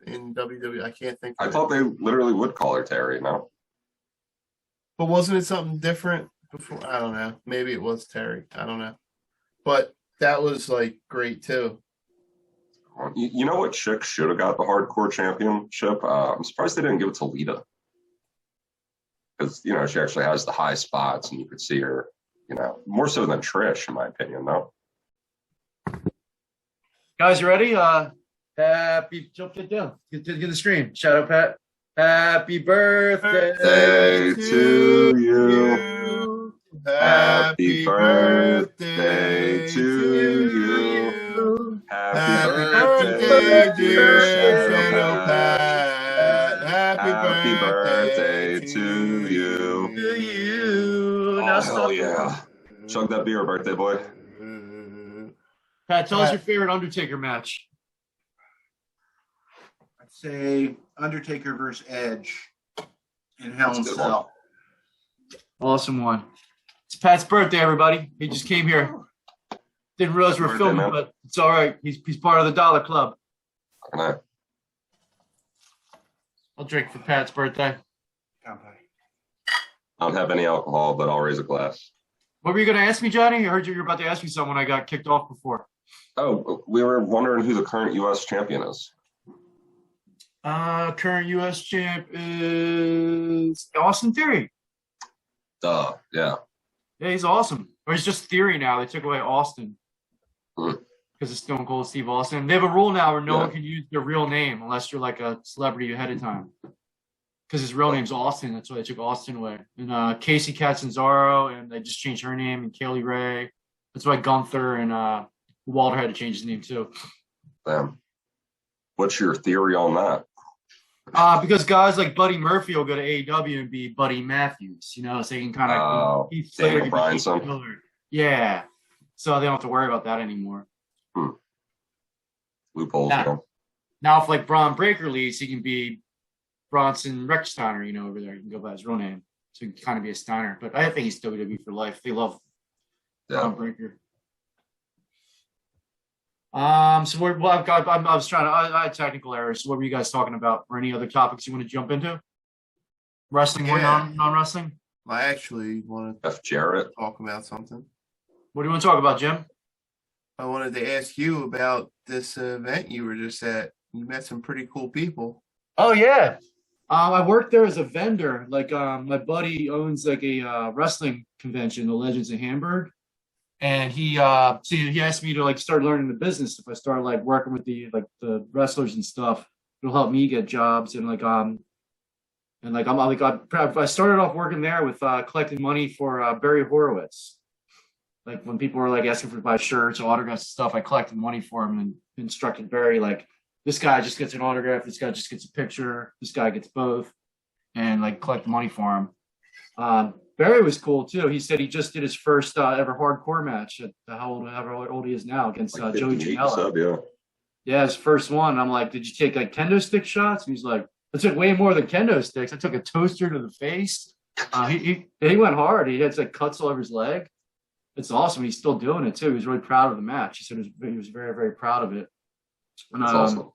Speaker 5: in WWE? I can't think.
Speaker 4: I thought they literally would call her Terry. No.
Speaker 5: But wasn't it something different before? I don't know. Maybe it was Terry. I don't know. But that was like great too.
Speaker 4: You know what chick should have got the hardcore championship? I'm surprised they didn't give it to Lita. Because, she actually has the high spots and you could see her, more so than Trish, in my opinion, though.
Speaker 3: Guys, you ready? Get down. Get the screen. Shadow Pat. Happy birthday
Speaker 4: to you. Happy birthday to you. Happy birthday, dear Shadow Pat. Happy birthday to you.
Speaker 3: To you.
Speaker 4: Oh, hell yeah. Chug that beer, birthday boy.
Speaker 3: Pat, tell us your favorite Undertaker match.
Speaker 6: I'd say Undertaker versus Edge in Hell in a Cell.
Speaker 3: Awesome one. It's Pat's birthday, everybody. He just came here. Didn't realize we were filming, but it's all right. He's part of the Dollar Club.
Speaker 4: I
Speaker 3: I'll drink for Pat's birthday.
Speaker 4: don't have any alcohol, but I'll raise a glass.
Speaker 3: What were you going to ask me, Johnny? I heard you were about to ask me something when I got kicked off before.
Speaker 4: Oh, we were wondering who the current U.S. champion is.
Speaker 3: Current U.S. champ is Austin Theory.
Speaker 4: Duh. Yeah.
Speaker 3: Yeah, he's awesome. Or he's just Theory now. They took away Austin
Speaker 4: Hmm.
Speaker 3: because of Stone Cold Steve Austin. They have a rule now where no
Speaker 4: Yeah.
Speaker 3: one can use their real name unless you're like a celebrity ahead of time. Because his real name's Austin. That's why they took Austin away. And Casey Catanzaro, and they just changed her name, and Kaylee Ray. That's why Gunther and Walter had to change his name too.
Speaker 4: Damn. What's your theory on that?
Speaker 3: Because guys like Buddy Murphy will go to AEW and be Buddy Matthews, so they can kind of
Speaker 4: Daniel Bryanson.
Speaker 3: Yeah. So they don't have to worry about that anymore.
Speaker 4: Loopholes.
Speaker 3: Now if like Braun Breaker leaves, he can be Bronson Rechsteiner, over there. He can go by his real name. So he can kind of be a Steiner. But I think he's WWE for life. They love Braun Breaker. So I've got. I was trying to. I had technical errors. So what were you guys talking about? Or any other topics you want to jump into? Wrestling or non-wrestling?
Speaker 5: I actually want
Speaker 4: F. Jarrett.
Speaker 5: to talk about something.
Speaker 3: What do you want to talk about, Jim?
Speaker 5: I wanted to ask you about this event you were just at. You met some pretty cool people.
Speaker 3: Oh yeah. I worked there as a vendor. Like my buddy owns like a wrestling convention, the Legends of Hamburg. And he asked me to like start learning the business. If I start like working with the wrestlers and stuff, it'll help me get jobs. And I started off working there with collecting money for Barry Horowitz. Like when people were like asking for buy shirts or autographs and stuff, I collected money for him and instructed Barry like, this guy just gets an autograph, this guy just gets a picture, this guy gets both, and like collect the money for him. Barry was cool too. He said he just did his first ever hardcore match at however old he is now against Joey Janela. Yeah, his first one. I'm like, did you take like kendo stick shots? And he's like, I took way more than kendo sticks. I took a toaster to the face. He went hard. He had like cuts all over his leg. It's awesome. He's still doing it too. He was really proud of the match. He said he was very, very proud of it. And,
Speaker 4: That's awesome.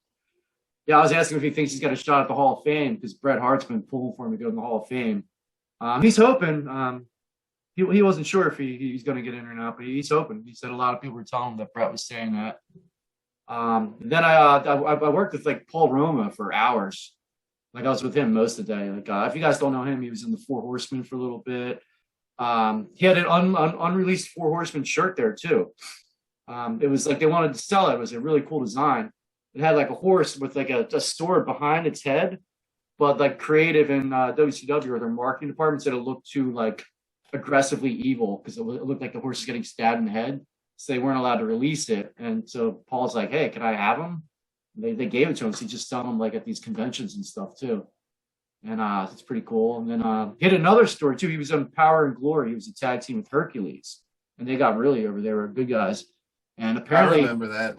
Speaker 3: Yeah, I was asking if he thinks he's got a shot at the Hall of Fame because Bret Hart's been pulling for him to go in the Hall of Fame. He's hoping. He wasn't sure if he's going to get in or not, but he's hoping. He said a lot of people were telling him that Bret was saying that. Then I worked with like Paul Roma for hours. Like I was with him most of the day. Like if you guys don't know him, he was in the Four Horsemen for a little bit. He had an unreleased Four Horsemen shirt there too. It was like they wanted to sell it. It was a really cool design. It had like a horse with like a sword behind its head, but like creative in WCW or their marketing department said it looked too like aggressively evil because it looked like the horse is getting stabbed in the head. So they weren't allowed to release it. And so Paul's like, hey, can I have him? They gave it to him. So he just selling them like at these conventions and stuff too. And it's pretty cool. And then he had another story too. He was on Power and Glory. He was a tag team with Hercules. And they got really over. They were good guys. And apparently
Speaker 5: I remember that.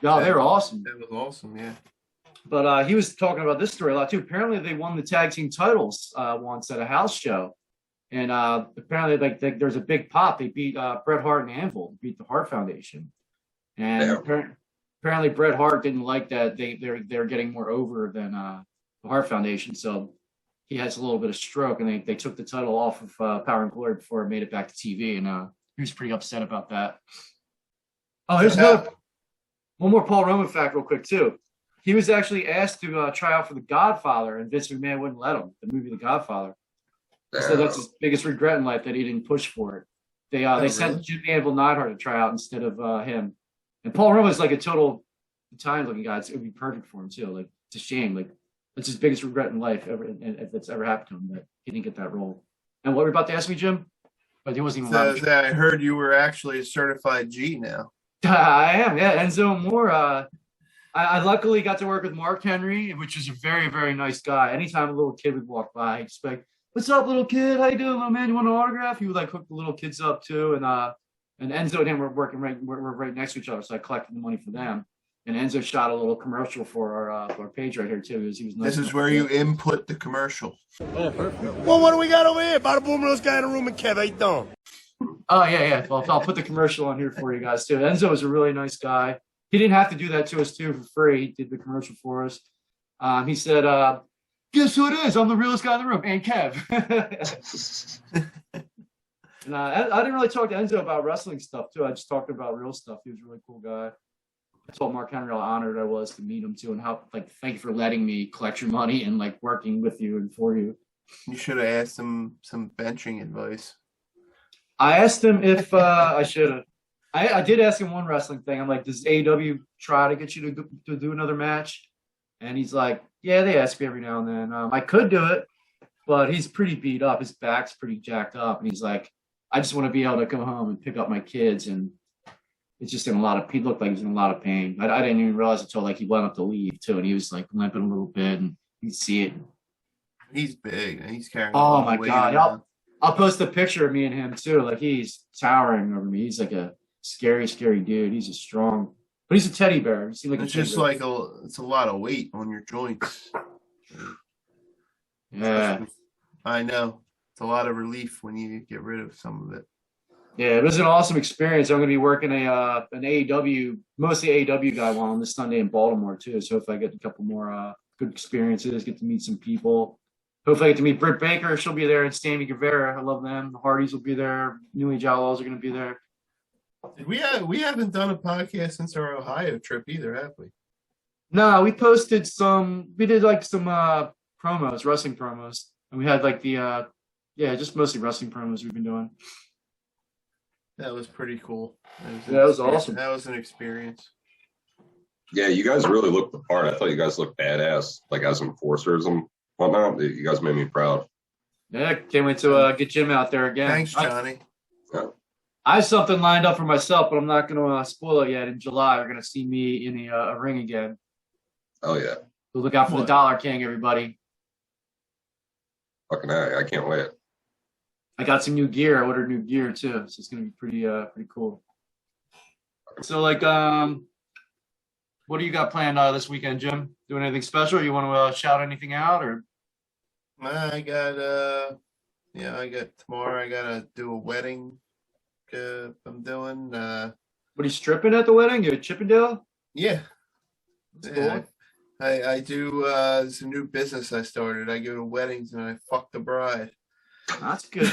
Speaker 3: No, they were awesome.
Speaker 5: That was awesome, yeah.
Speaker 3: But he was talking about this story a lot too. Apparently, they won the tag team titles once at a house show, and apparently, there's a big pop. They beat Bret Hart and Anvil, beat the Hart Foundation, and apparently Bret Hart didn't like that they're getting more over than the Hart Foundation, so he has a little bit of stroke, and they took the title off of Power and Glory before it made it back to TV, and he was pretty upset about that. Oh, here's one more Paul Roma fact real quick, too. He was actually asked to try out for The Godfather, and Vince McMahon wouldn't let him, the movie The Godfather. So that's his biggest regret in life, that he didn't push for it. They sent Jimmy Anvil Neidhart to try out instead of him. And Paul Roma is like a total Italian-looking guy. It would be perfect for him, too. Like, it's a shame. Like, that's his biggest regret in life, if that's ever happened to him, that he didn't get that role. And what were you about to ask me, Jim? But he wasn't even allowed
Speaker 5: I heard you were actually a certified G now.
Speaker 3: I am, yeah. Enzo Moore. I luckily got to work with Mark Henry, which is a very, very nice guy. Anytime a little kid would walk by, he'd just be like, "What's up, little kid? How you doing, little man? You want an autograph?" He would like hook the little kids up too. And Enzo and him were working we're right next to each other, so I collected the money for them. And Enzo shot a little commercial for our page right here too. He was nice.
Speaker 5: This is where you input the commercial.
Speaker 2: Well, what do we got over here? Bada boom, those guy in the room, and Kev, how you doing?
Speaker 3: Oh, yeah. Well, I'll put the commercial on here for you guys, too. Enzo is a really nice guy. He didn't have to do that to us, too, for free. He did the commercial for us. He said, guess who it is? I'm the realest guy in the room. And Kev. And I didn't really talk to Enzo about wrestling stuff, too. I just talked about real stuff. He was a really cool guy. I told Mark Henry how honored I was to meet him, too, and how, like, thank you for letting me collect your money and, like, working with you and for you.
Speaker 5: You should have asked him some benching advice.
Speaker 3: I asked him if I should have. I did ask him one wrestling thing. I'm like, does AEW try to get you to do another match? And he's like, yeah, they ask me every now and then. I could do it, but he's pretty beat up. His back's pretty jacked up. And he's like, I just want to be able to go home and pick up my kids. And it's just in a lot of, he looked like he's in a lot of pain. I didn't even realize until like he went up to leave too. And he was like limping a little bit and you see it.
Speaker 5: He's big. And he's carrying.
Speaker 3: Oh my God. I'll post a picture of me and him too. Like he's towering over me. He's like a scary, scary dude. He's a strong, but he's a teddy bear. Like
Speaker 5: it's just like it's a lot of weight on your joints.
Speaker 3: Yeah,
Speaker 5: I know. It's a lot of relief when you get rid of some of it.
Speaker 3: Yeah, it was an awesome experience. I'm going to be working an AEW, mostly AEW guy while on this Sunday in Baltimore too. So if I get a couple more good experiences, get to meet some people. Hopefully I get to meet Britt Baker. She'll be there, and Sammy Guevara. I love them. The Hardys will be there. New Age Outlaws are going to be there.
Speaker 5: We haven't done a podcast since our Ohio trip either, have we?
Speaker 3: No, we posted some. We did like some promos, wrestling promos, and we had like the just mostly wrestling promos we've been doing.
Speaker 5: That was pretty cool.
Speaker 3: That was awesome.
Speaker 5: That was an experience.
Speaker 4: Yeah, you guys really looked the part. I thought you guys looked badass, like as enforcers and whatnot. You guys made me proud.
Speaker 3: Yeah, can't wait to get Jim out there again.
Speaker 5: Thanks, Johnny.
Speaker 3: I have something lined up for myself, but I'm not going to spoil it yet. In July, you're going to see me in a ring again.
Speaker 4: Oh, yeah.
Speaker 3: So look out for the Dollar King, everybody.
Speaker 4: Fucking A, I can't wait.
Speaker 3: I got some new gear. I ordered new gear, too. So it's going to be pretty cool. So, like, what do you got planned this weekend, Jim? Doing anything special? You want to shout anything out? Or
Speaker 5: I got tomorrow. I got to do a wedding. I'm doing. What
Speaker 3: are you stripping at the wedding? You a Chippendale?
Speaker 5: Yeah.
Speaker 3: That's cool.
Speaker 5: I do. It's a new business I started. I go to weddings and I fuck the bride.
Speaker 3: That's good.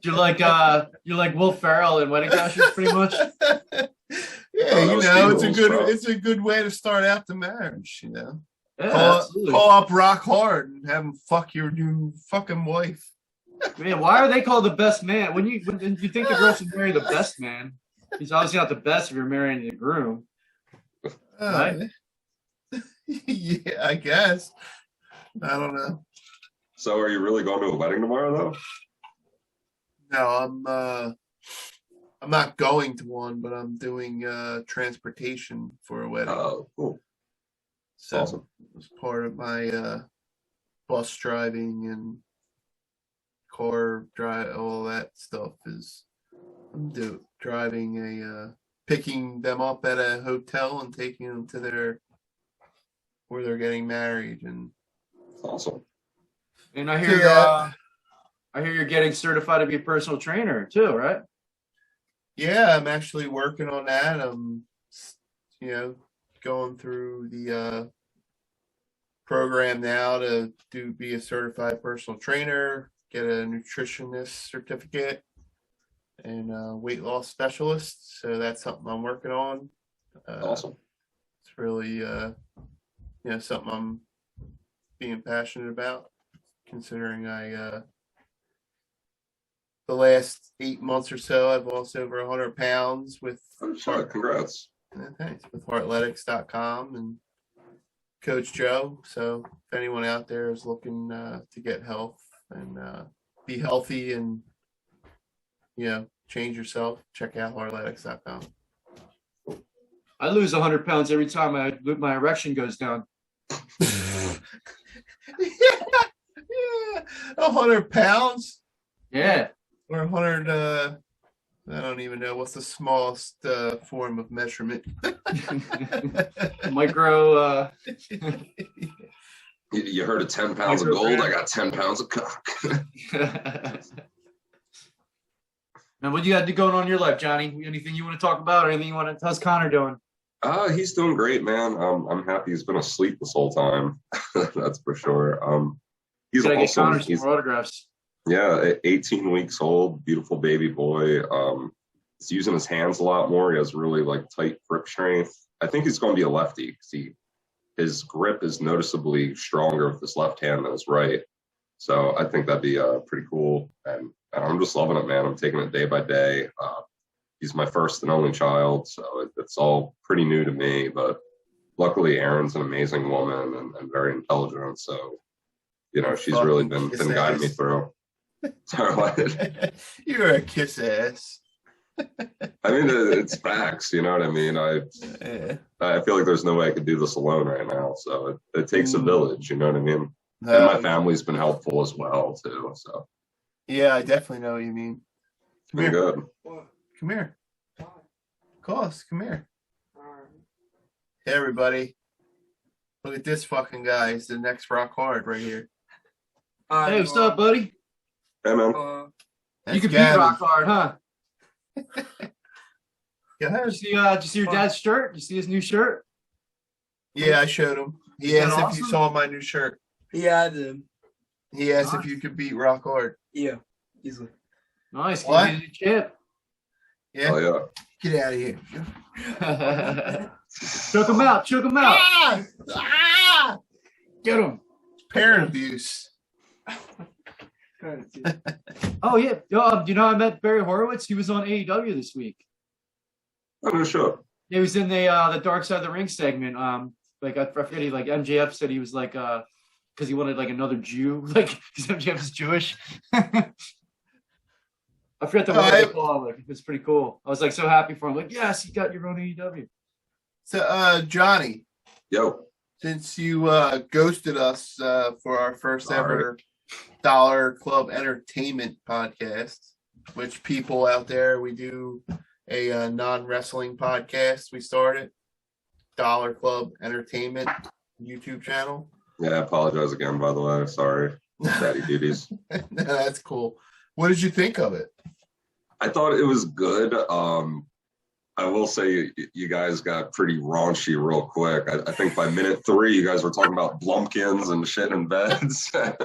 Speaker 3: You're like Will Ferrell in Wedding Crashers, pretty much.
Speaker 5: Yeah, it's a good way to start out the marriage.
Speaker 3: Yeah,
Speaker 5: call up Rock Hard and have him fuck your new fucking wife.
Speaker 3: Man, why are they called the best man? When you think the girl should marry the best man, he's obviously not the best if you're marrying the groom. Right?
Speaker 5: Yeah, I guess. I don't know.
Speaker 4: So are you really going to a wedding tomorrow, though?
Speaker 5: No, I'm not going to one, but I'm doing transportation for a wedding.
Speaker 4: Oh, cool.
Speaker 5: So
Speaker 4: awesome.
Speaker 5: It was part of my bus driving and car drive, all that stuff is I'm driving picking them up at a hotel and taking them to where they're getting married. And
Speaker 4: awesome.
Speaker 3: And I hear you're getting certified to be a personal trainer too, right?
Speaker 5: Yeah, I'm actually working on that. I'm going through the program now to be a certified personal trainer, get a nutritionist certificate, and a weight loss specialist. So that's something I'm working on.
Speaker 4: Awesome.
Speaker 5: It's really something I'm being passionate about, considering the last 8 months or so I've lost over 100 pounds with
Speaker 4: congrats.
Speaker 5: Thanks, with heartletics.com and Coach Joe. So if anyone out there is looking to get health and be healthy and change yourself, check out heartletics.com.
Speaker 3: I lose 100 pounds every time my erection goes down.
Speaker 5: Yeah, 100 pounds.
Speaker 3: Yeah.
Speaker 5: Or 100. I don't even know what's the smallest form of measurement.
Speaker 3: Micro.
Speaker 4: You heard of 10 pounds of gold? I got 10 pounds of cock.
Speaker 3: Now, what you got going on in your life, Johnny? Anything you want to talk about, or anything you want to? How's Connor doing?
Speaker 4: He's doing great, man. I'm happy he's been asleep this whole time. That's for sure. He's
Speaker 3: gotta
Speaker 4: awesome.
Speaker 3: Get Connor some more autographs.
Speaker 4: Yeah, 18 weeks old, beautiful baby boy. He's using his hands a lot more. He has really tight grip strength. I think he's going to be a lefty because he his grip is noticeably stronger with his left hand than his right. So I think that'd be pretty cool. And I'm just loving it, man. I'm taking it day by day. He's my first and only child, so it's all pretty new to me. But luckily, Erin's an amazing woman and very intelligent. So, she's really been guiding me through.
Speaker 5: You're a kiss ass.
Speaker 4: I mean, it's facts. You know what I mean? I feel like there's no way I could do this alone right now. So it takes a village. You know what I mean? And my family's been helpful as well too. So
Speaker 5: yeah, I definitely know what you mean. Come here.
Speaker 4: Good.
Speaker 5: Come here. Cost, come here. Hey, everybody. Look at this fucking guy. He's the next rock hard right here.
Speaker 3: Hey, what's up, buddy?
Speaker 4: Hey, man.
Speaker 3: You can beat rock hard, huh?
Speaker 5: Go ahead.
Speaker 3: Did you see your dad's shirt? Did you see his new shirt?
Speaker 5: Yeah, I showed him. He asked if you saw my new shirt.
Speaker 7: Yeah, I did.
Speaker 5: He asked if you could beat rock hard.
Speaker 7: Yeah, easily.
Speaker 3: Nice.
Speaker 5: What?
Speaker 3: Give you the chip.
Speaker 5: Yeah.
Speaker 4: Oh, yeah.
Speaker 5: Get out of here.
Speaker 3: Choke him out. Choke him out.
Speaker 5: Ah!
Speaker 3: Get him.
Speaker 5: Parent abuse.
Speaker 3: Oh, yeah. I met Barry Horowitz. He was on AEW this week.
Speaker 4: Oh, sure.
Speaker 3: He was in the Dark Side of the Ring segment. I forget, MJF said he was because he wanted another Jew, because MJF is Jewish. I forget the word they call it. It was pretty cool. I was so happy for him. Yes, you got your own AEW.
Speaker 5: So, Johnny.
Speaker 4: Yo.
Speaker 5: Since you ghosted us for our first ever Dollar Club Entertainment podcast, which people out there, we do a non-wrestling podcast. We started Dollar Club Entertainment YouTube channel.
Speaker 4: Yeah, I apologize again, by the way. Sorry. Daddy duties.
Speaker 5: No, that's cool. What did you think of it?
Speaker 4: I thought it was good. I will say you guys got pretty raunchy real quick. I think by minute 3, you guys were talking about Blumpkins and shit in beds. It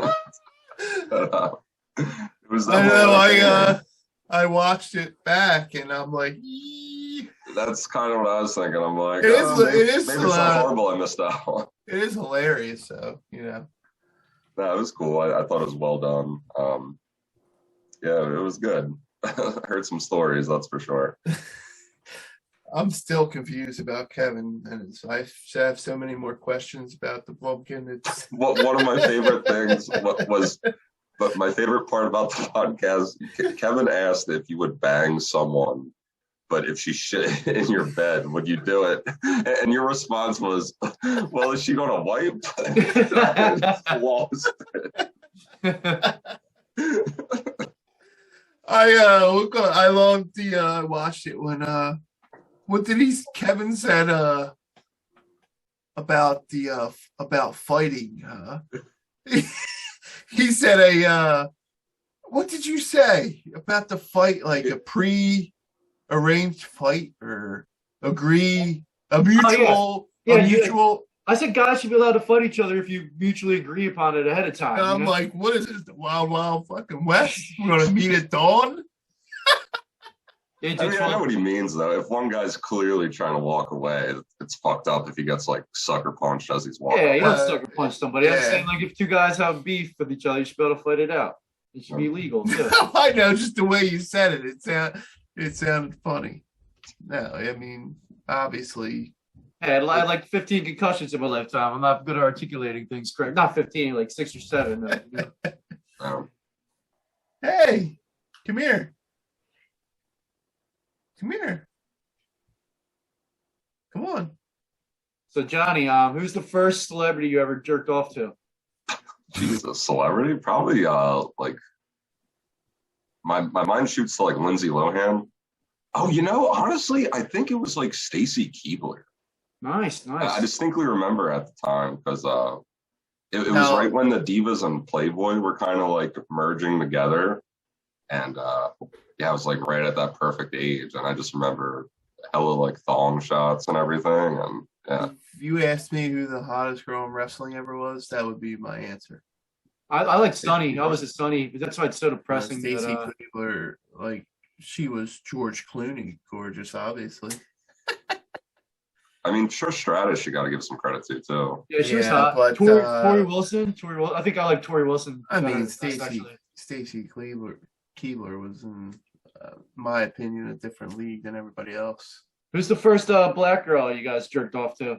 Speaker 4: was
Speaker 5: I know. I watched it back and I'm like,
Speaker 4: that's kind of what I was thinking. I'm like,
Speaker 5: it is
Speaker 4: maybe it's not horrible. I missed out.
Speaker 5: It is hilarious, though.
Speaker 4: No, it was cool. I thought it was well done. Yeah, it was good. I heard some stories, that's for sure.
Speaker 5: I'm still confused about Kevin, and I have so many more questions about the Blumpkin. It's
Speaker 4: one of my favorite things but my favorite part about the podcast, Kevin asked if you would bang someone, but if she shit in your bed, would you do it? And your response was, well, is she going to wipe?
Speaker 5: I loved I watched it when what did Kevin said about fighting? He said what did you say about the fight? Like a pre-arranged fight or a mutual.
Speaker 3: I said guys should be allowed to fight each other if you mutually agree upon it ahead of time.
Speaker 5: And I'm like, what is this? Wild fucking West? We're gonna meet at dawn?
Speaker 4: I know what he means though. If one guy's clearly trying to walk away, it's fucked up if he gets sucker punched as he's walking.
Speaker 3: Yeah, you don't sucker punch somebody. I'm saying if two guys have beef with each other, you should be able to fight it out. It should be legal too.
Speaker 5: I know, just the way you said it. It sounded funny. No, I mean, obviously.
Speaker 3: Hey, I had 15 concussions in my lifetime. I'm not good at articulating things correct. Not 15, 6 or 7.
Speaker 5: Hey, come here. Come here. Come on.
Speaker 3: So, Johnny, who's the first celebrity you ever jerked off to?
Speaker 4: Jesus, celebrity? Probably, my mind shoots to, Lindsay Lohan. Oh, honestly, I think it was, Stacy Keibler.
Speaker 3: Nice.
Speaker 4: I distinctly remember at the time because it was right when the Divas and Playboy were kind of merging together. And I was right at that perfect age. And I just remember hella thong shots and everything. And yeah.
Speaker 5: If you asked me who the hottest girl in wrestling ever was, that would be my answer.
Speaker 3: I like Sunny. I was a Sunny. That's why it's so depressing.
Speaker 5: Stacy Keibler, she was George Clooney gorgeous, obviously.
Speaker 4: I mean, Trish Stratus, you got to give some credit to too.
Speaker 3: Yeah, she was
Speaker 5: Yeah,
Speaker 3: hot.
Speaker 5: but,
Speaker 3: Tori Wilson. I think I like Tori Wilson.
Speaker 5: I
Speaker 3: better,
Speaker 5: mean,
Speaker 3: actually.
Speaker 5: Stacy Keebler was in my opinion, a different league than everybody else.
Speaker 3: Who's the first black girl you guys jerked off to?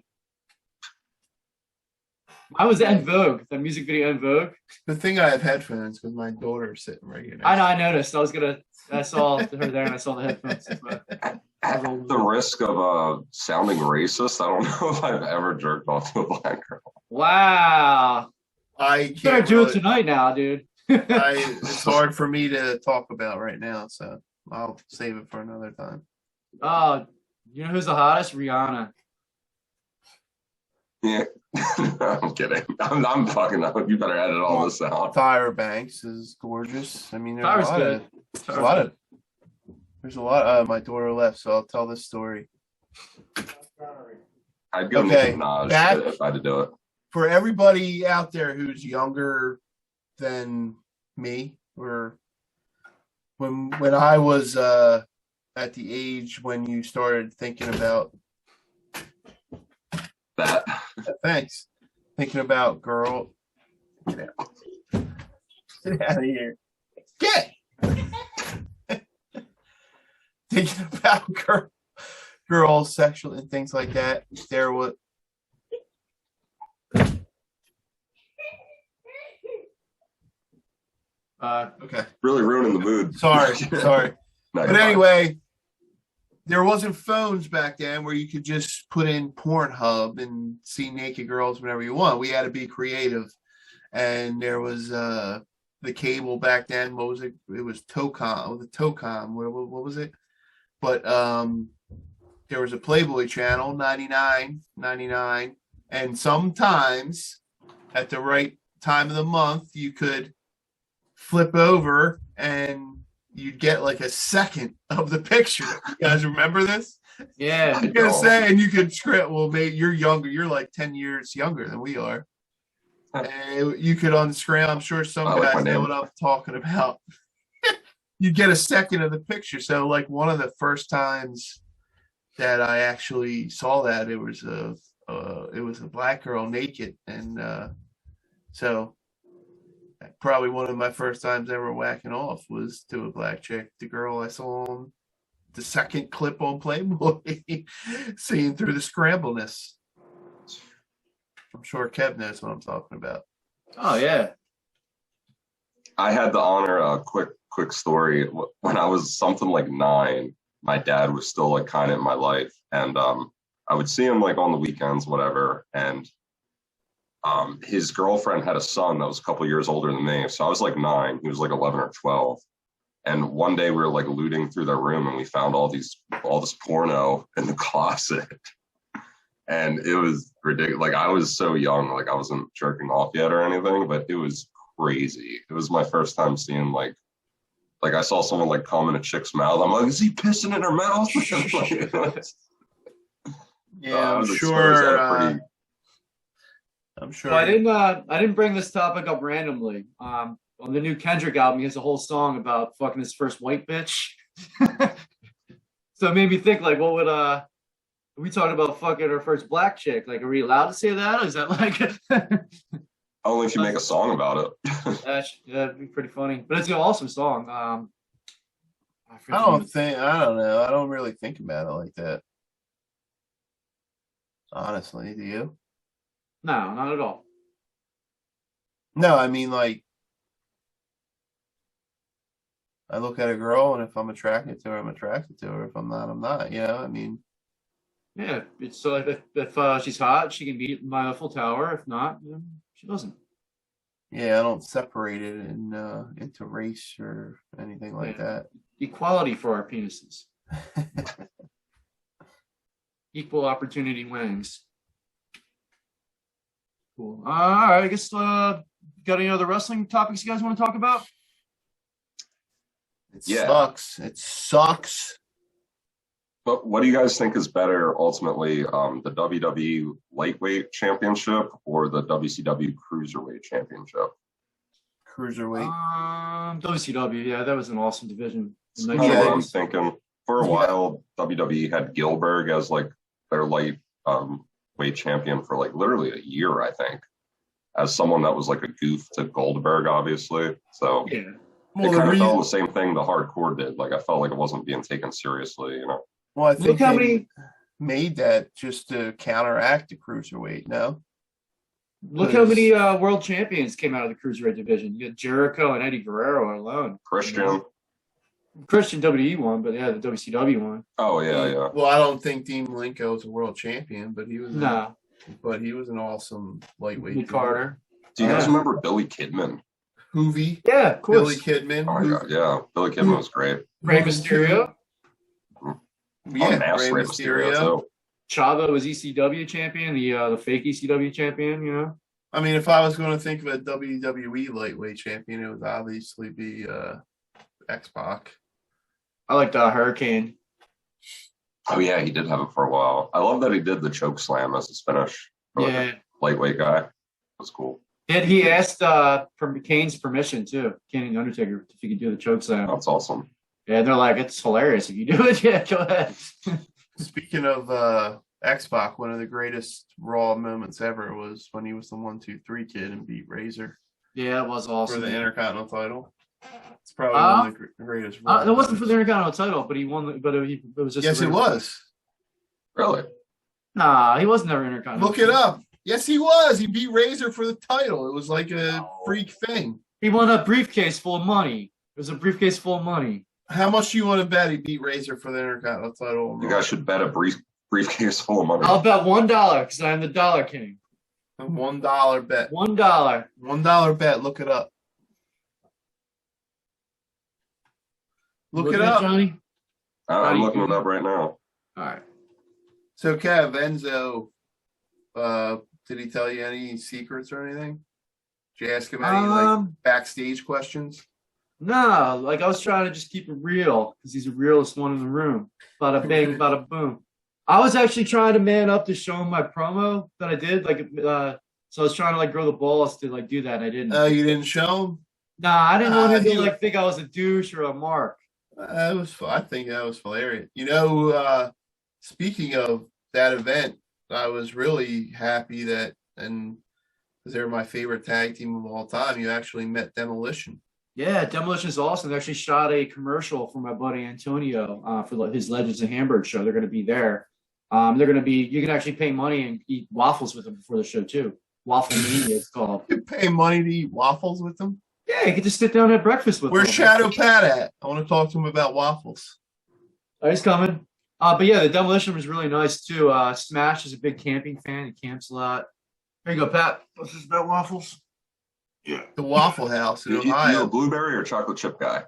Speaker 3: I was En Vogue, the music video En Vogue.
Speaker 5: Good thing I have headphones because my daughter's sitting right here.
Speaker 3: I know, I noticed. I saw her there and I saw the headphones.
Speaker 4: At the risk of sounding racist, I don't know if I've ever jerked off to a black girl.
Speaker 3: Wow.
Speaker 5: I
Speaker 3: You better
Speaker 5: can't
Speaker 3: do
Speaker 5: really,
Speaker 3: it tonight now, dude.
Speaker 5: it's hard for me to talk about right now, so I'll save it for another time.
Speaker 3: Oh, you know who's the hottest? Rihanna.
Speaker 4: Yeah, I'm kidding. I'm fucking up. You better edit all this out.
Speaker 5: Tyra Banks is gorgeous. I mean,
Speaker 3: Tyra's good.
Speaker 5: There's a lot. My daughter left, so I'll tell this story.
Speaker 4: I'd go
Speaker 5: Okay,
Speaker 4: Nicki Minaj
Speaker 5: back-
Speaker 4: if I had to do it.
Speaker 5: For everybody out there who's younger than me, or when I was at the age when you started thinking about
Speaker 4: That.
Speaker 5: thanks, thinking about get out of here, thinking about girls sexual and things like that. There was okay.
Speaker 4: Really ruining the mood.
Speaker 5: Sorry.
Speaker 4: No,
Speaker 5: But
Speaker 4: you're fine.
Speaker 5: anyway, there wasn't phones back then where you could just put in Pornhub and see naked girls whenever you want. We had to be creative. And there was the cable back then. What was it? It was Tocom. The Tocom. What was it? But there was a Playboy channel, 99.99, and sometimes at the right time of the month you could flip over and you'd get like a second of the picture. You guys remember this?
Speaker 3: Yeah.
Speaker 5: I'm gonna say, and you could script. Well, maybe you're younger. You're like 10 years younger than we are. And you could on the screen. I'm sure some
Speaker 4: I like
Speaker 5: guys
Speaker 4: my
Speaker 5: know
Speaker 4: name.
Speaker 5: what I'm talking about. You get a second of the picture. So, like one of the first times that I actually saw that, it was a black girl naked, and so probably one of my first times ever whacking off was to a black chick. The girl I saw on the second clip on Playboy, seeing through the scrambleness. I'm sure Kev knows what I'm talking about.
Speaker 3: Oh yeah.
Speaker 4: I had the honor, quick story. When I was something like 9, my dad was still like kind of in my life, and I would see him like on the weekends, whatever. And his girlfriend had a son that was a couple years older than me, so I was like 9. He was like 11 or 12. And one day we were like looting through their room, and we found all this porno in the closet. And it was ridiculous. Like I was so young, like I wasn't jerking off yet or anything, but it was crazy. It was my first time seeing like I saw someone like come in a chick's mouth. I'm like, is he pissing in her mouth?
Speaker 5: Yeah, I'm
Speaker 4: I was
Speaker 5: sure.
Speaker 4: exposed at a pretty-
Speaker 5: I'm sure.
Speaker 3: So I didn't bring this topic up randomly. On the new Kendrick album, he has a whole song about fucking his first white bitch. So it made me think, like, what would we talking about fucking our first black chick? Like, are we allowed to say that? Is that like
Speaker 4: Only if you make a song about it.
Speaker 3: that'd be pretty funny. But it's an awesome song.
Speaker 5: I don't know. I don't really think about it like that. Honestly, do you?
Speaker 3: No, not at all.
Speaker 5: No, I mean, like, I look at a girl, and if I'm attracted to her, I'm attracted to her. If I'm not, I'm not. You know, I mean,
Speaker 3: Yeah, it's so if she's hot, she can be in my Eiffel Tower. If not, she doesn't.
Speaker 5: yeah, I don't separate it into race or anything like that.
Speaker 3: Equality for our penises. Equal opportunity wings. Cool. All right, I guess got any other wrestling topics you guys want to talk about?
Speaker 5: It
Speaker 4: Yeah.
Speaker 5: sucks. It sucks.
Speaker 4: But what do you guys think is better ultimately, the WWE Lightweight Championship or the WCW Cruiserweight Championship?
Speaker 5: Cruiserweight.
Speaker 3: WCW, yeah, that was an awesome division.
Speaker 4: That's what I'm thinking. For a while, WWE had Gilbert as like their light weight champion for like literally a year, I think, as someone that was like a goof to Goldberg, obviously. So
Speaker 3: Yeah.
Speaker 4: it kind of felt the same thing the hardcore did. Like I felt like it wasn't being taken seriously, you know.
Speaker 5: Well, I think
Speaker 3: Look how
Speaker 5: they
Speaker 3: many.
Speaker 5: made that just to counteract the cruiserweight. No,
Speaker 3: Look how many world champions came out of the cruiserweight division. You got Jericho and Eddie Guerrero alone.
Speaker 4: Christian.
Speaker 3: Christian WWE won, but yeah, the WCW won.
Speaker 4: Oh yeah.
Speaker 5: Well, I don't think Dean Malenko was a world champion, but he was.
Speaker 3: No.
Speaker 5: But he was an awesome lightweight.
Speaker 3: Nick Carter.
Speaker 4: Do you guys remember Billy Kidman?
Speaker 5: Hoovy.
Speaker 3: Yeah, of course.
Speaker 5: Billy Kidman.
Speaker 4: Oh my god, yeah. Billy Kidman was great.
Speaker 3: Rey Mysterio.
Speaker 5: Yeah,
Speaker 4: Rey
Speaker 5: Rey
Speaker 4: Mysterio,
Speaker 5: Mysterio.
Speaker 4: too.
Speaker 3: Chavo was ECW champion, the fake ECW champion, you know.
Speaker 5: I mean, if I was going to think of a WWE lightweight champion, it would obviously be X-Pac.
Speaker 3: I like the Hurricane.
Speaker 4: Oh yeah, he did have it for a while. I love that he did the choke slam as his finish. For like a lightweight guy. That's cool.
Speaker 3: And he asked from Kane's permission too, Kane and Undertaker, if he could do the choke slam.
Speaker 4: That's awesome.
Speaker 3: Yeah, and they're like, it's hilarious if you do it. Yeah, go ahead.
Speaker 5: Speaking of X-Pac, one of the greatest Raw moments ever was when he was the 1-2-3 kid and beat Razor
Speaker 3: Yeah, it was awesome.
Speaker 5: for the Intercontinental title. It's probably one of the greatest.
Speaker 3: It wasn't for the Intercontinental title, but he won. But it was just.
Speaker 5: Yes, it was.
Speaker 4: Really?
Speaker 3: Nah, he wasn't never Intercontinental.
Speaker 5: Look it up. Yes, he was. He beat Razor for the title. It was like a freak thing.
Speaker 3: He won a briefcase full of money. It was a briefcase full of money.
Speaker 5: How much do you want to bet he beat Razor for the Intercontinental title?
Speaker 4: You guys should bet a briefcase full of money.
Speaker 3: I'll bet $1 because I'm the Dollar King.
Speaker 5: A $1 bet.
Speaker 3: $1.
Speaker 5: $1 bet. Look it up. Look it up,
Speaker 3: Johnny.
Speaker 4: I'm looking it up right now.
Speaker 3: All right.
Speaker 5: So, Kev, Enzo, did he tell you any secrets or anything? Did you ask him any like backstage questions?
Speaker 3: No, like I was trying to just keep it real because he's the realest one in the room. Bada bing, bada boom. I was actually trying to man up to show him my promo that I did. So I was trying to like grow the balls to like do that. And I didn't.
Speaker 5: Oh, you didn't show him?
Speaker 3: Nah, I didn't want him to like think I was a douche or a mark.
Speaker 5: I think that was hilarious. You know, speaking of that event, I was really happy that, and because they're my favorite tag team of all time, you actually met Demolition.
Speaker 3: Yeah, Demolition is awesome. They actually shot a commercial for my buddy Antonio for his Legends of Hamburg show. They're going to be there. They're going to be. You can actually pay money and eat waffles with them before the show too. Waffle Mania, it's called.
Speaker 5: You pay money to eat waffles with them?
Speaker 3: Yeah, you can just sit down and have breakfast with
Speaker 5: Where's
Speaker 3: them.
Speaker 5: Shadow Pat at? I want to talk to him about waffles.
Speaker 3: Oh, he's coming. But yeah, the Demolition was really nice too. Smash is a big camping fan. He camps a lot. Here you go, Pat. What's this about waffles?
Speaker 4: Yeah.
Speaker 5: The Waffle House in
Speaker 4: You
Speaker 5: Ohio.
Speaker 4: a blueberry or chocolate chip guy?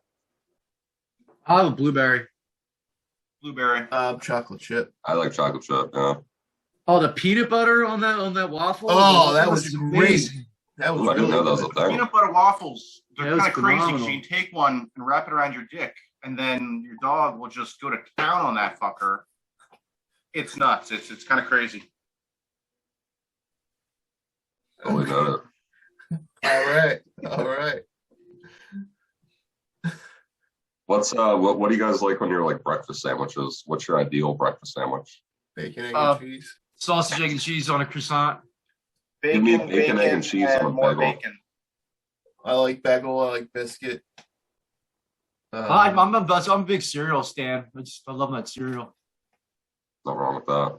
Speaker 3: I have a blueberry.
Speaker 6: Blueberry.
Speaker 5: Chocolate chip.
Speaker 4: I like chocolate chip, yeah.
Speaker 3: Oh, the peanut butter on that waffle.
Speaker 5: Oh, that was
Speaker 3: amazing.
Speaker 5: great. That was
Speaker 4: Ooh, I didn't know that was
Speaker 5: good.
Speaker 4: a thing.
Speaker 6: Peanut butter waffles. They're
Speaker 3: Yeah, it was
Speaker 6: kind of crazy.
Speaker 3: phenomenal.
Speaker 6: So you take one and wrap it around your dick, and then your dog will just go to town on that fucker. It's nuts. It's kind of crazy.
Speaker 4: Totally got it.
Speaker 5: All right.
Speaker 4: What do you guys like on your like breakfast sandwiches? What's your ideal breakfast sandwich?
Speaker 5: Bacon, egg, and cheese.
Speaker 3: Sausage, egg, and cheese on a croissant.
Speaker 4: You mean bacon, egg, and cheese on a
Speaker 6: more
Speaker 4: bagel?
Speaker 6: bacon.
Speaker 5: I like bagel. I like biscuit.
Speaker 3: I'm a big cereal stan. I love that cereal.
Speaker 4: Nothing wrong with that.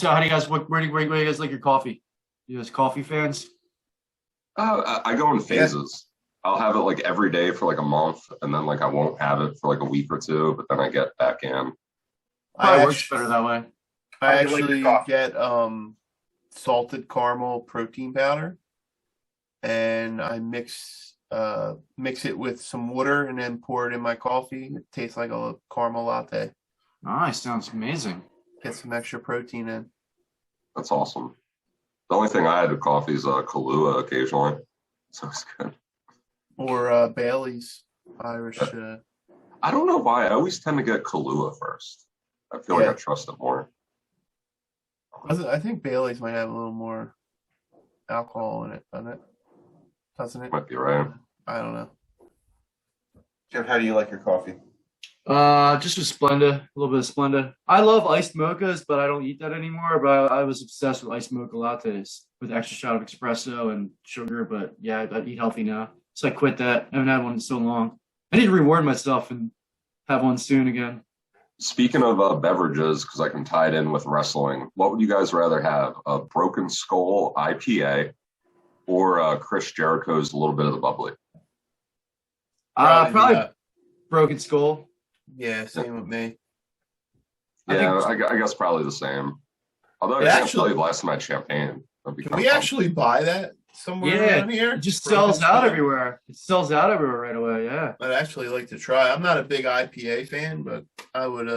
Speaker 3: How do you guys? Where do you guys like your coffee? You guys coffee fans?
Speaker 4: I go in phases. I'll have it like every day for like a month, and then like I won't have it for like a week or two, but then I get back in.
Speaker 3: Probably works better that way.
Speaker 5: I
Speaker 6: How do you like
Speaker 5: actually
Speaker 6: your coffee?
Speaker 5: get salted caramel protein powder, and I mix it with some water and then pour it in my coffee. It tastes like a caramel latte.
Speaker 3: Nice, sounds amazing.
Speaker 5: Get some extra protein in.
Speaker 4: That's awesome. The only thing I add to coffee is Kahlua occasionally, so it's good.
Speaker 5: Or Bailey's Irish.
Speaker 4: I don't know why. I always tend to get Kahlua first. I feel like I trust it more.
Speaker 5: I think Bailey's might have a little more alcohol in it, doesn't it?
Speaker 4: Might be right.
Speaker 5: I don't know.
Speaker 6: Jeff, how do you like your coffee?
Speaker 3: Just with Splenda, a little bit of Splenda. I love iced mochas, but I don't eat that anymore. But I was obsessed with iced mocha lattes with extra shot of espresso and sugar. But yeah, I eat healthy now, so I quit that. I haven't had one in so long. I need to reward myself and have one soon again.
Speaker 4: Speaking of beverages, because I can tie it in with wrestling, what would you guys rather have? A Broken Skull IPA or Chris Jericho's A Little Bit of the Bubbly?
Speaker 3: Probably
Speaker 5: not.
Speaker 3: Broken Skull.
Speaker 5: Yeah, same with me.
Speaker 4: Yeah, I guess probably the same. Although I can't tell you the last time I had champagne.
Speaker 5: Can we actually buy that somewhere around here?
Speaker 3: It just
Speaker 5: Broken
Speaker 3: sells out
Speaker 5: Skull?
Speaker 3: everywhere. It sells out everywhere right away. Yeah.
Speaker 5: I'd actually like to try. I'm not a big IPA fan, but I would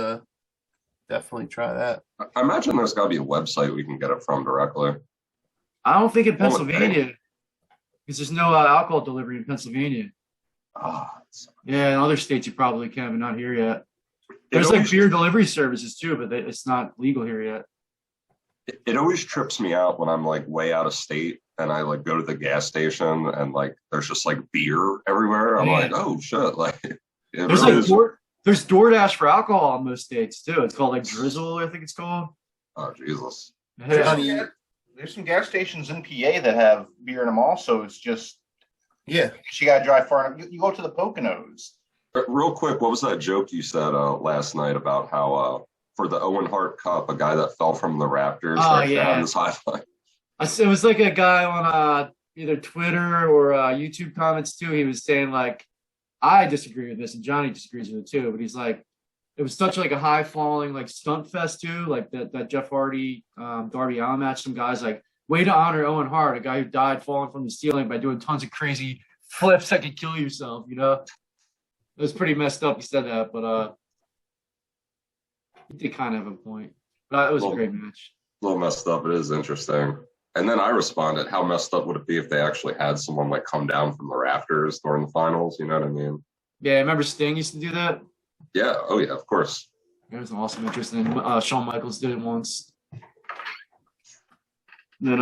Speaker 5: definitely try that.
Speaker 4: I imagine there's got to be a website we can get it from directly.
Speaker 3: I don't think in
Speaker 4: Well,
Speaker 3: Pennsylvania, because there's no alcohol delivery in Pennsylvania. Yeah, in other states you probably can, but not here yet. There's like beer delivery services too, but it's not legal here yet.
Speaker 4: It always trips me out when I'm like way out of state and I like go to the gas station and like there's just like beer everywhere. I'm like, oh shit! Like
Speaker 3: there's
Speaker 4: really
Speaker 3: like there's DoorDash for alcohol in most states too. It's called like Drizzle, I think it's called.
Speaker 4: Oh Jesus!
Speaker 3: Yeah.
Speaker 6: There's some gas stations in PA that have beer in them also. It's just
Speaker 5: Yeah,
Speaker 6: you got to drive far enough. You go to the Poconos.
Speaker 4: Real quick, what was that joke you said last night about how for the Owen Hart Cup, a guy that fell from the Raptors had his highlight?
Speaker 3: It was like a guy on either Twitter or YouTube comments too. He was saying like, I disagree with this, and Johnny disagrees with it too. But he's like, it was such like a high falling like stunt fest too, like that Jeff Hardy Darby Allin match. Some guys like way to honor Owen Hart, a guy who died falling from the ceiling by doing tons of crazy flips that could kill yourself. You know, it was pretty messed up. He said that, but he did kind of have a point. But it was a great match.
Speaker 4: A little messed up. It is interesting. And then I responded, how messed up would it be if they actually had someone like come down from the rafters during the finals? You know what I mean?
Speaker 3: Yeah, I remember Sting used to do that.
Speaker 4: Yeah. Oh, yeah, of course.
Speaker 3: It was an awesome interest. And then Shawn Michaels did it once. And then,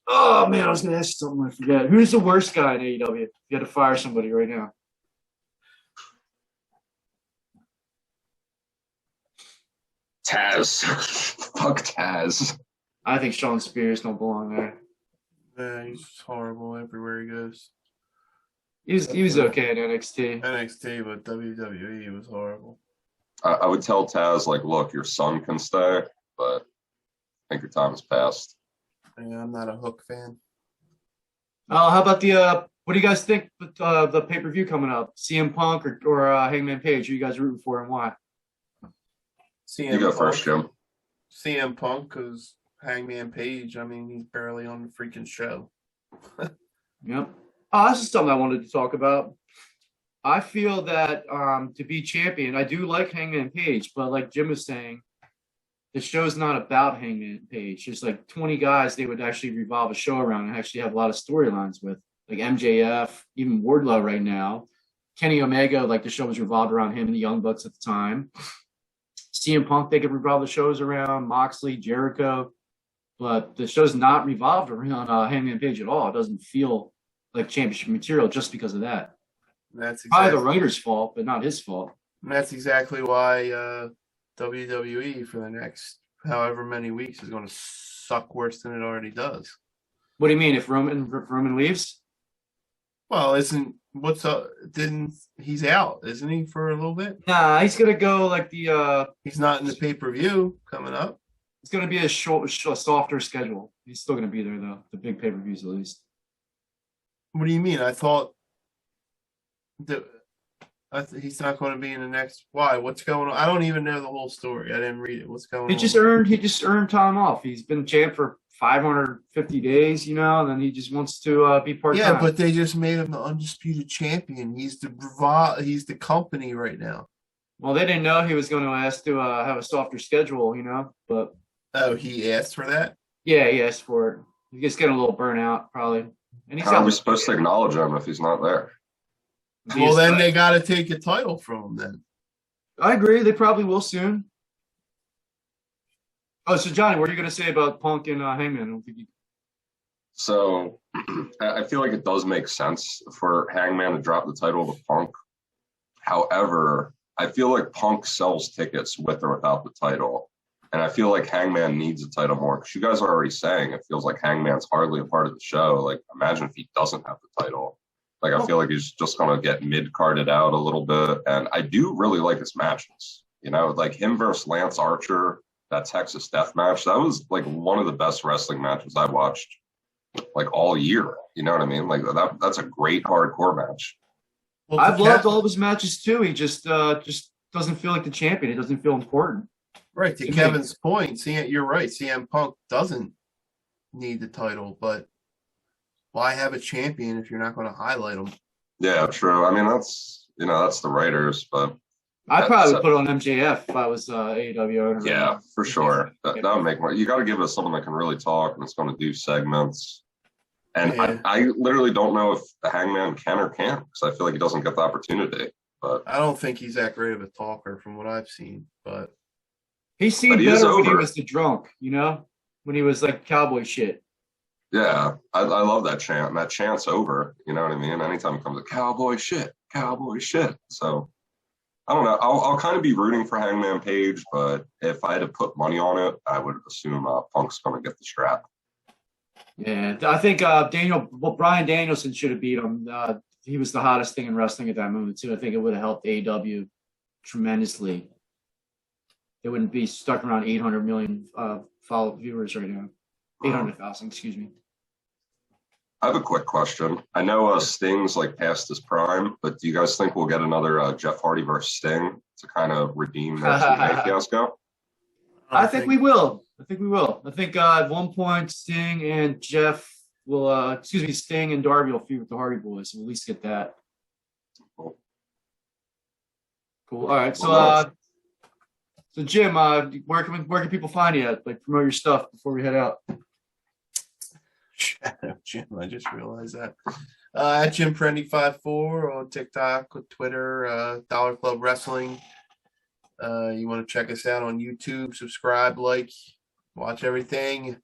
Speaker 3: oh man, I was going to ask you something. I forget. Who's the worst guy in AEW? If you had to fire somebody right now.
Speaker 4: Taz. Fuck Taz.
Speaker 3: I think Shawn Spears don't belong there.
Speaker 5: yeah, he's horrible everywhere he goes.
Speaker 3: He was okay in NXT.
Speaker 5: NXT, but WWE was horrible.
Speaker 4: I would tell Taz, like, look, your son can stay, but I think your time has passed.
Speaker 5: Yeah, I'm not a Hook fan.
Speaker 3: How about what do you guys think with the pay-per-view coming up? CM Punk or Hangman Page? Who you guys rooting for and why?
Speaker 5: CM
Speaker 4: You go
Speaker 5: Punk.
Speaker 4: first, Jim.
Speaker 5: CM Punk, because Hangman Page, I mean, he's barely on the freaking show.
Speaker 3: Yep. Oh, this is something I wanted to talk about. I feel that to be champion, I do like Hangman Page, but like Jim was saying, the show's not about Hangman Page. There's like 20 guys they would actually revolve a show around and actually have a lot of storylines with, like MJF, even Wardlow right now. Kenny Omega, like the show was revolved around him and the Young Bucks at the time. CM Punk, they could revolve the shows around, Moxley, Jericho, but the show's not revolved around Hangman Page at all. It doesn't feel like championship material just because of that.
Speaker 5: That's
Speaker 3: Probably
Speaker 5: exactly,
Speaker 3: the writer's fault, but not his fault.
Speaker 5: that's exactly why WWE for the next however many weeks is going to suck worse than it already does.
Speaker 3: What do you mean if Roman leaves?
Speaker 5: Well, what's up? He's out, isn't he, for a little bit?
Speaker 3: Nah, he's gonna go like
Speaker 5: He's not in the pay-per-view coming up.
Speaker 3: it's gonna be a softer schedule. He's still gonna be there though, the big pay-per-views at least.
Speaker 5: What do you mean? I thought he's not going to be in the next. Why? What's going on? I don't even know the whole story. I didn't read it. What's going on?
Speaker 3: He just earned time off. He's been champ for 550 days, you know, and then he just wants to be part-time.
Speaker 5: Yeah, but they just made him the undisputed champion. He's the company right now.
Speaker 3: Well, they didn't know he was going to ask to have a softer schedule, you know, but
Speaker 5: Oh, he asked for that?
Speaker 3: yeah, he asked for it. He's just getting a little burnout, probably. And he's
Speaker 4: How are we supposed to acknowledge him if he's not there?
Speaker 5: Well, then they got to take a title from him then.
Speaker 3: I agree. They probably will soon. Oh, so Johnny, what are you going to say about Punk and Hangman? I don't think you...
Speaker 4: So I feel like it does make sense for Hangman to drop the title to Punk. However, I feel like Punk sells tickets with or without the title. And I feel like Hangman needs a title more because you guys are already saying it feels like Hangman's hardly a part of the show. Like, imagine if he doesn't have the title. Like, I feel like he's just going to get mid-carded out a little bit. And I do really like his matches. You know, like him versus Lance Archer, that Texas Death match, that was like one of the best wrestling matches I watched like all year. You know what I mean? Like that's a great hardcore match.
Speaker 5: Well,
Speaker 3: I've loved all of his matches too. He just doesn't feel like the champion. It doesn't feel important.
Speaker 5: Right, to Kevin's point, you're right. CM Punk doesn't need the title, but why have a champion if you're not going to highlight him?
Speaker 4: Yeah, true. I mean, that's the writers, but
Speaker 3: I'd probably put it on MJF if I was AEW.
Speaker 4: Yeah, for sure. That would make more. You got to give us someone that can really talk and it's going to do segments. And
Speaker 5: Yeah.
Speaker 4: I literally don't know if the Hangman can or can't because I feel like he doesn't get the opportunity. But
Speaker 5: I don't think he's that great of a talker from what I've seen, but
Speaker 3: He seemed
Speaker 4: But he is
Speaker 3: better when he
Speaker 4: over.
Speaker 3: was the drunk, you know, when he was like cowboy shit.
Speaker 4: yeah, I love that chant. And that chant's over. You know what I mean? Anytime it comes to cowboy shit. So I don't know. I'll kind of be rooting for Hangman Page, but if I had to put money on it, I would assume Punk's going to get the strap.
Speaker 3: Yeah, I think Bryan Danielson should have beat him. He was the hottest thing in wrestling at that moment too. I think it would have helped AEW tremendously. They wouldn't be stuck around 800 million follow viewers right now. 800,000, excuse me.
Speaker 4: I have a quick question. I know Sting's like past his prime, but do you guys think we'll get another Jeff Hardy versus Sting to kind of redeem that TNA fiasco?
Speaker 3: I think we will. I think at one point Sting and Jeff will, Sting and Darby will feud with the Hardy Boys. So we'll at least get that.
Speaker 4: Cool.
Speaker 3: All right. So Jim, where can people find you? Like promote your stuff before we head out.
Speaker 5: Shadow Jim, I just realized that. At Jim Prendy54 on TikTok, with Twitter, Dollar Club Wrestling. You want to check us out on YouTube, subscribe, like, watch everything,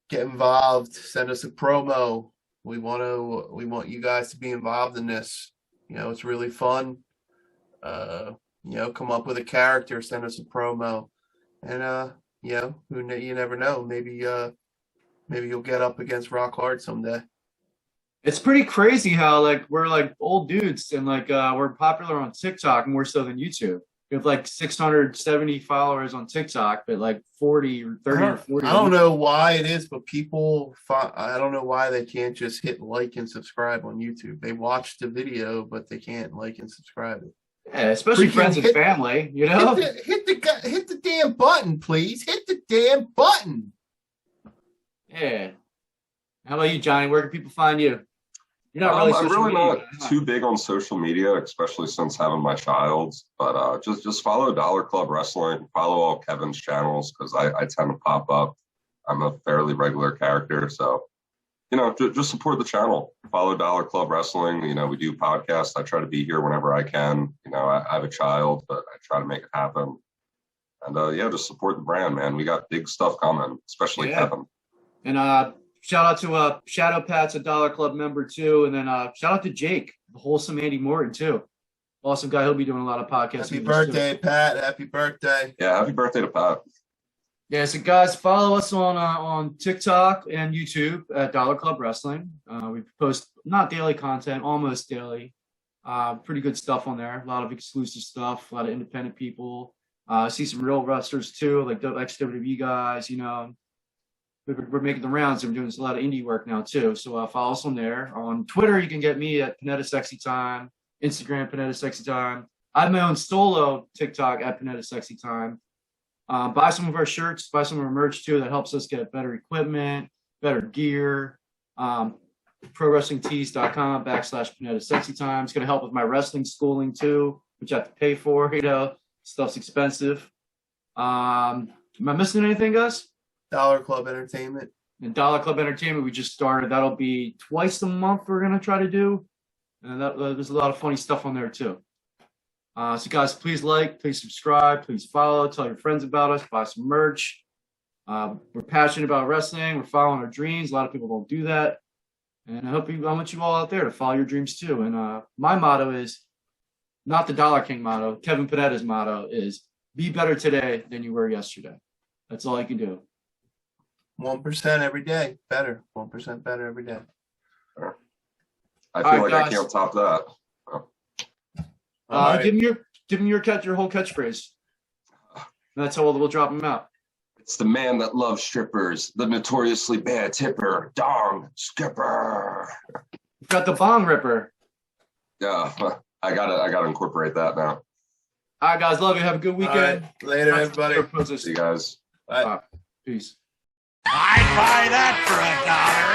Speaker 5: get involved, send us a promo. We want you guys to be involved in this. You know, it's really fun. Come up with a character, send us a promo. And you never know. Maybe you'll get up against Rock Hard someday.
Speaker 3: It's pretty crazy how like we're like old dudes and like we're popular on TikTok more so than YouTube. We have like 670 followers on TikTok, but like 40 or 30 or 40.
Speaker 5: I don't know why it is, but I don't know why they can't just hit like and subscribe on YouTube. They watch the video, but they can't like and subscribe it.
Speaker 3: Yeah, especially friends and family, you know?
Speaker 5: Hit the damn button, please. Hit the damn button.
Speaker 3: Yeah. How about you, Johnny? Where can people find you? You're not really
Speaker 4: I'm
Speaker 3: social
Speaker 4: really
Speaker 3: media,
Speaker 4: not too big on social media, especially since having my child. But just follow Dollar Club Wrestling. Follow all Kevin's channels because I tend to pop up. I'm a fairly regular character, so just support the channel. Follow Dollar Club Wrestling. We do podcasts. I try to be here whenever I can. I have a child, but I try to make it happen. And just support the brand, man. We got big stuff coming, especially Kevin.
Speaker 3: And shout out to Shadow Pat's a Dollar Club member too. And then shout out to Jake, the wholesome Andy Morton too. Awesome guy. He'll be doing a lot of podcasts.
Speaker 5: Happy birthday, Pat. Happy birthday.
Speaker 4: Yeah, happy birthday to Pat.
Speaker 3: Yeah, so guys, follow us on TikTok and YouTube at Dollar Club Wrestling. We post not daily content, almost daily. Pretty good stuff on there. A lot of exclusive stuff, a lot of independent people. See some real wrestlers too, like the ex-WWE guys, We're making the rounds and we're doing a lot of indie work now too. So follow us on there. On Twitter, you can get me at Panetta Sexy Time. Instagram, Panetta Sexy Time. I have my own solo TikTok at Panetta Sexy Time. Buy some of our shirts, buy some of our merch too. That helps us get better equipment, better gear. ProWrestlingTees.com /Panetta Sexy Time. It's going to help with my wrestling schooling too, which I have to pay for. Stuff's expensive. Am I missing anything, guys?
Speaker 5: Dollar Club Entertainment.
Speaker 3: And Dollar Club Entertainment, we just started. That'll be twice a month we're going to try to do. And there's a lot of funny stuff on there too. So guys, please like, please subscribe, please follow, tell your friends about us, buy some merch. We're passionate about wrestling. We're following our dreams. A lot of people don't do that. And I want you all out there to follow your dreams too. And my motto is not the Dollar King motto. Kevin Panetta's motto is be better today than you were yesterday. That's all you can do.
Speaker 5: 1% every day. Better. 1% better every day.
Speaker 4: I
Speaker 3: All
Speaker 4: feel
Speaker 3: right,
Speaker 4: like I
Speaker 3: guys.
Speaker 4: can't top that.
Speaker 5: All right.
Speaker 3: Give him your whole catchphrase. That's how we'll drop him out.
Speaker 4: It's the man that loves strippers, the notoriously bad tipper, dong skipper.
Speaker 3: We've got the Bong Ripper.
Speaker 4: Yeah, I gotta incorporate that now.
Speaker 3: All right, guys. Love you. Have a good
Speaker 5: All
Speaker 3: weekend.
Speaker 5: right. Later, everybody.
Speaker 4: See you guys.
Speaker 5: Bye.
Speaker 3: Peace.
Speaker 2: I'd buy that for $1.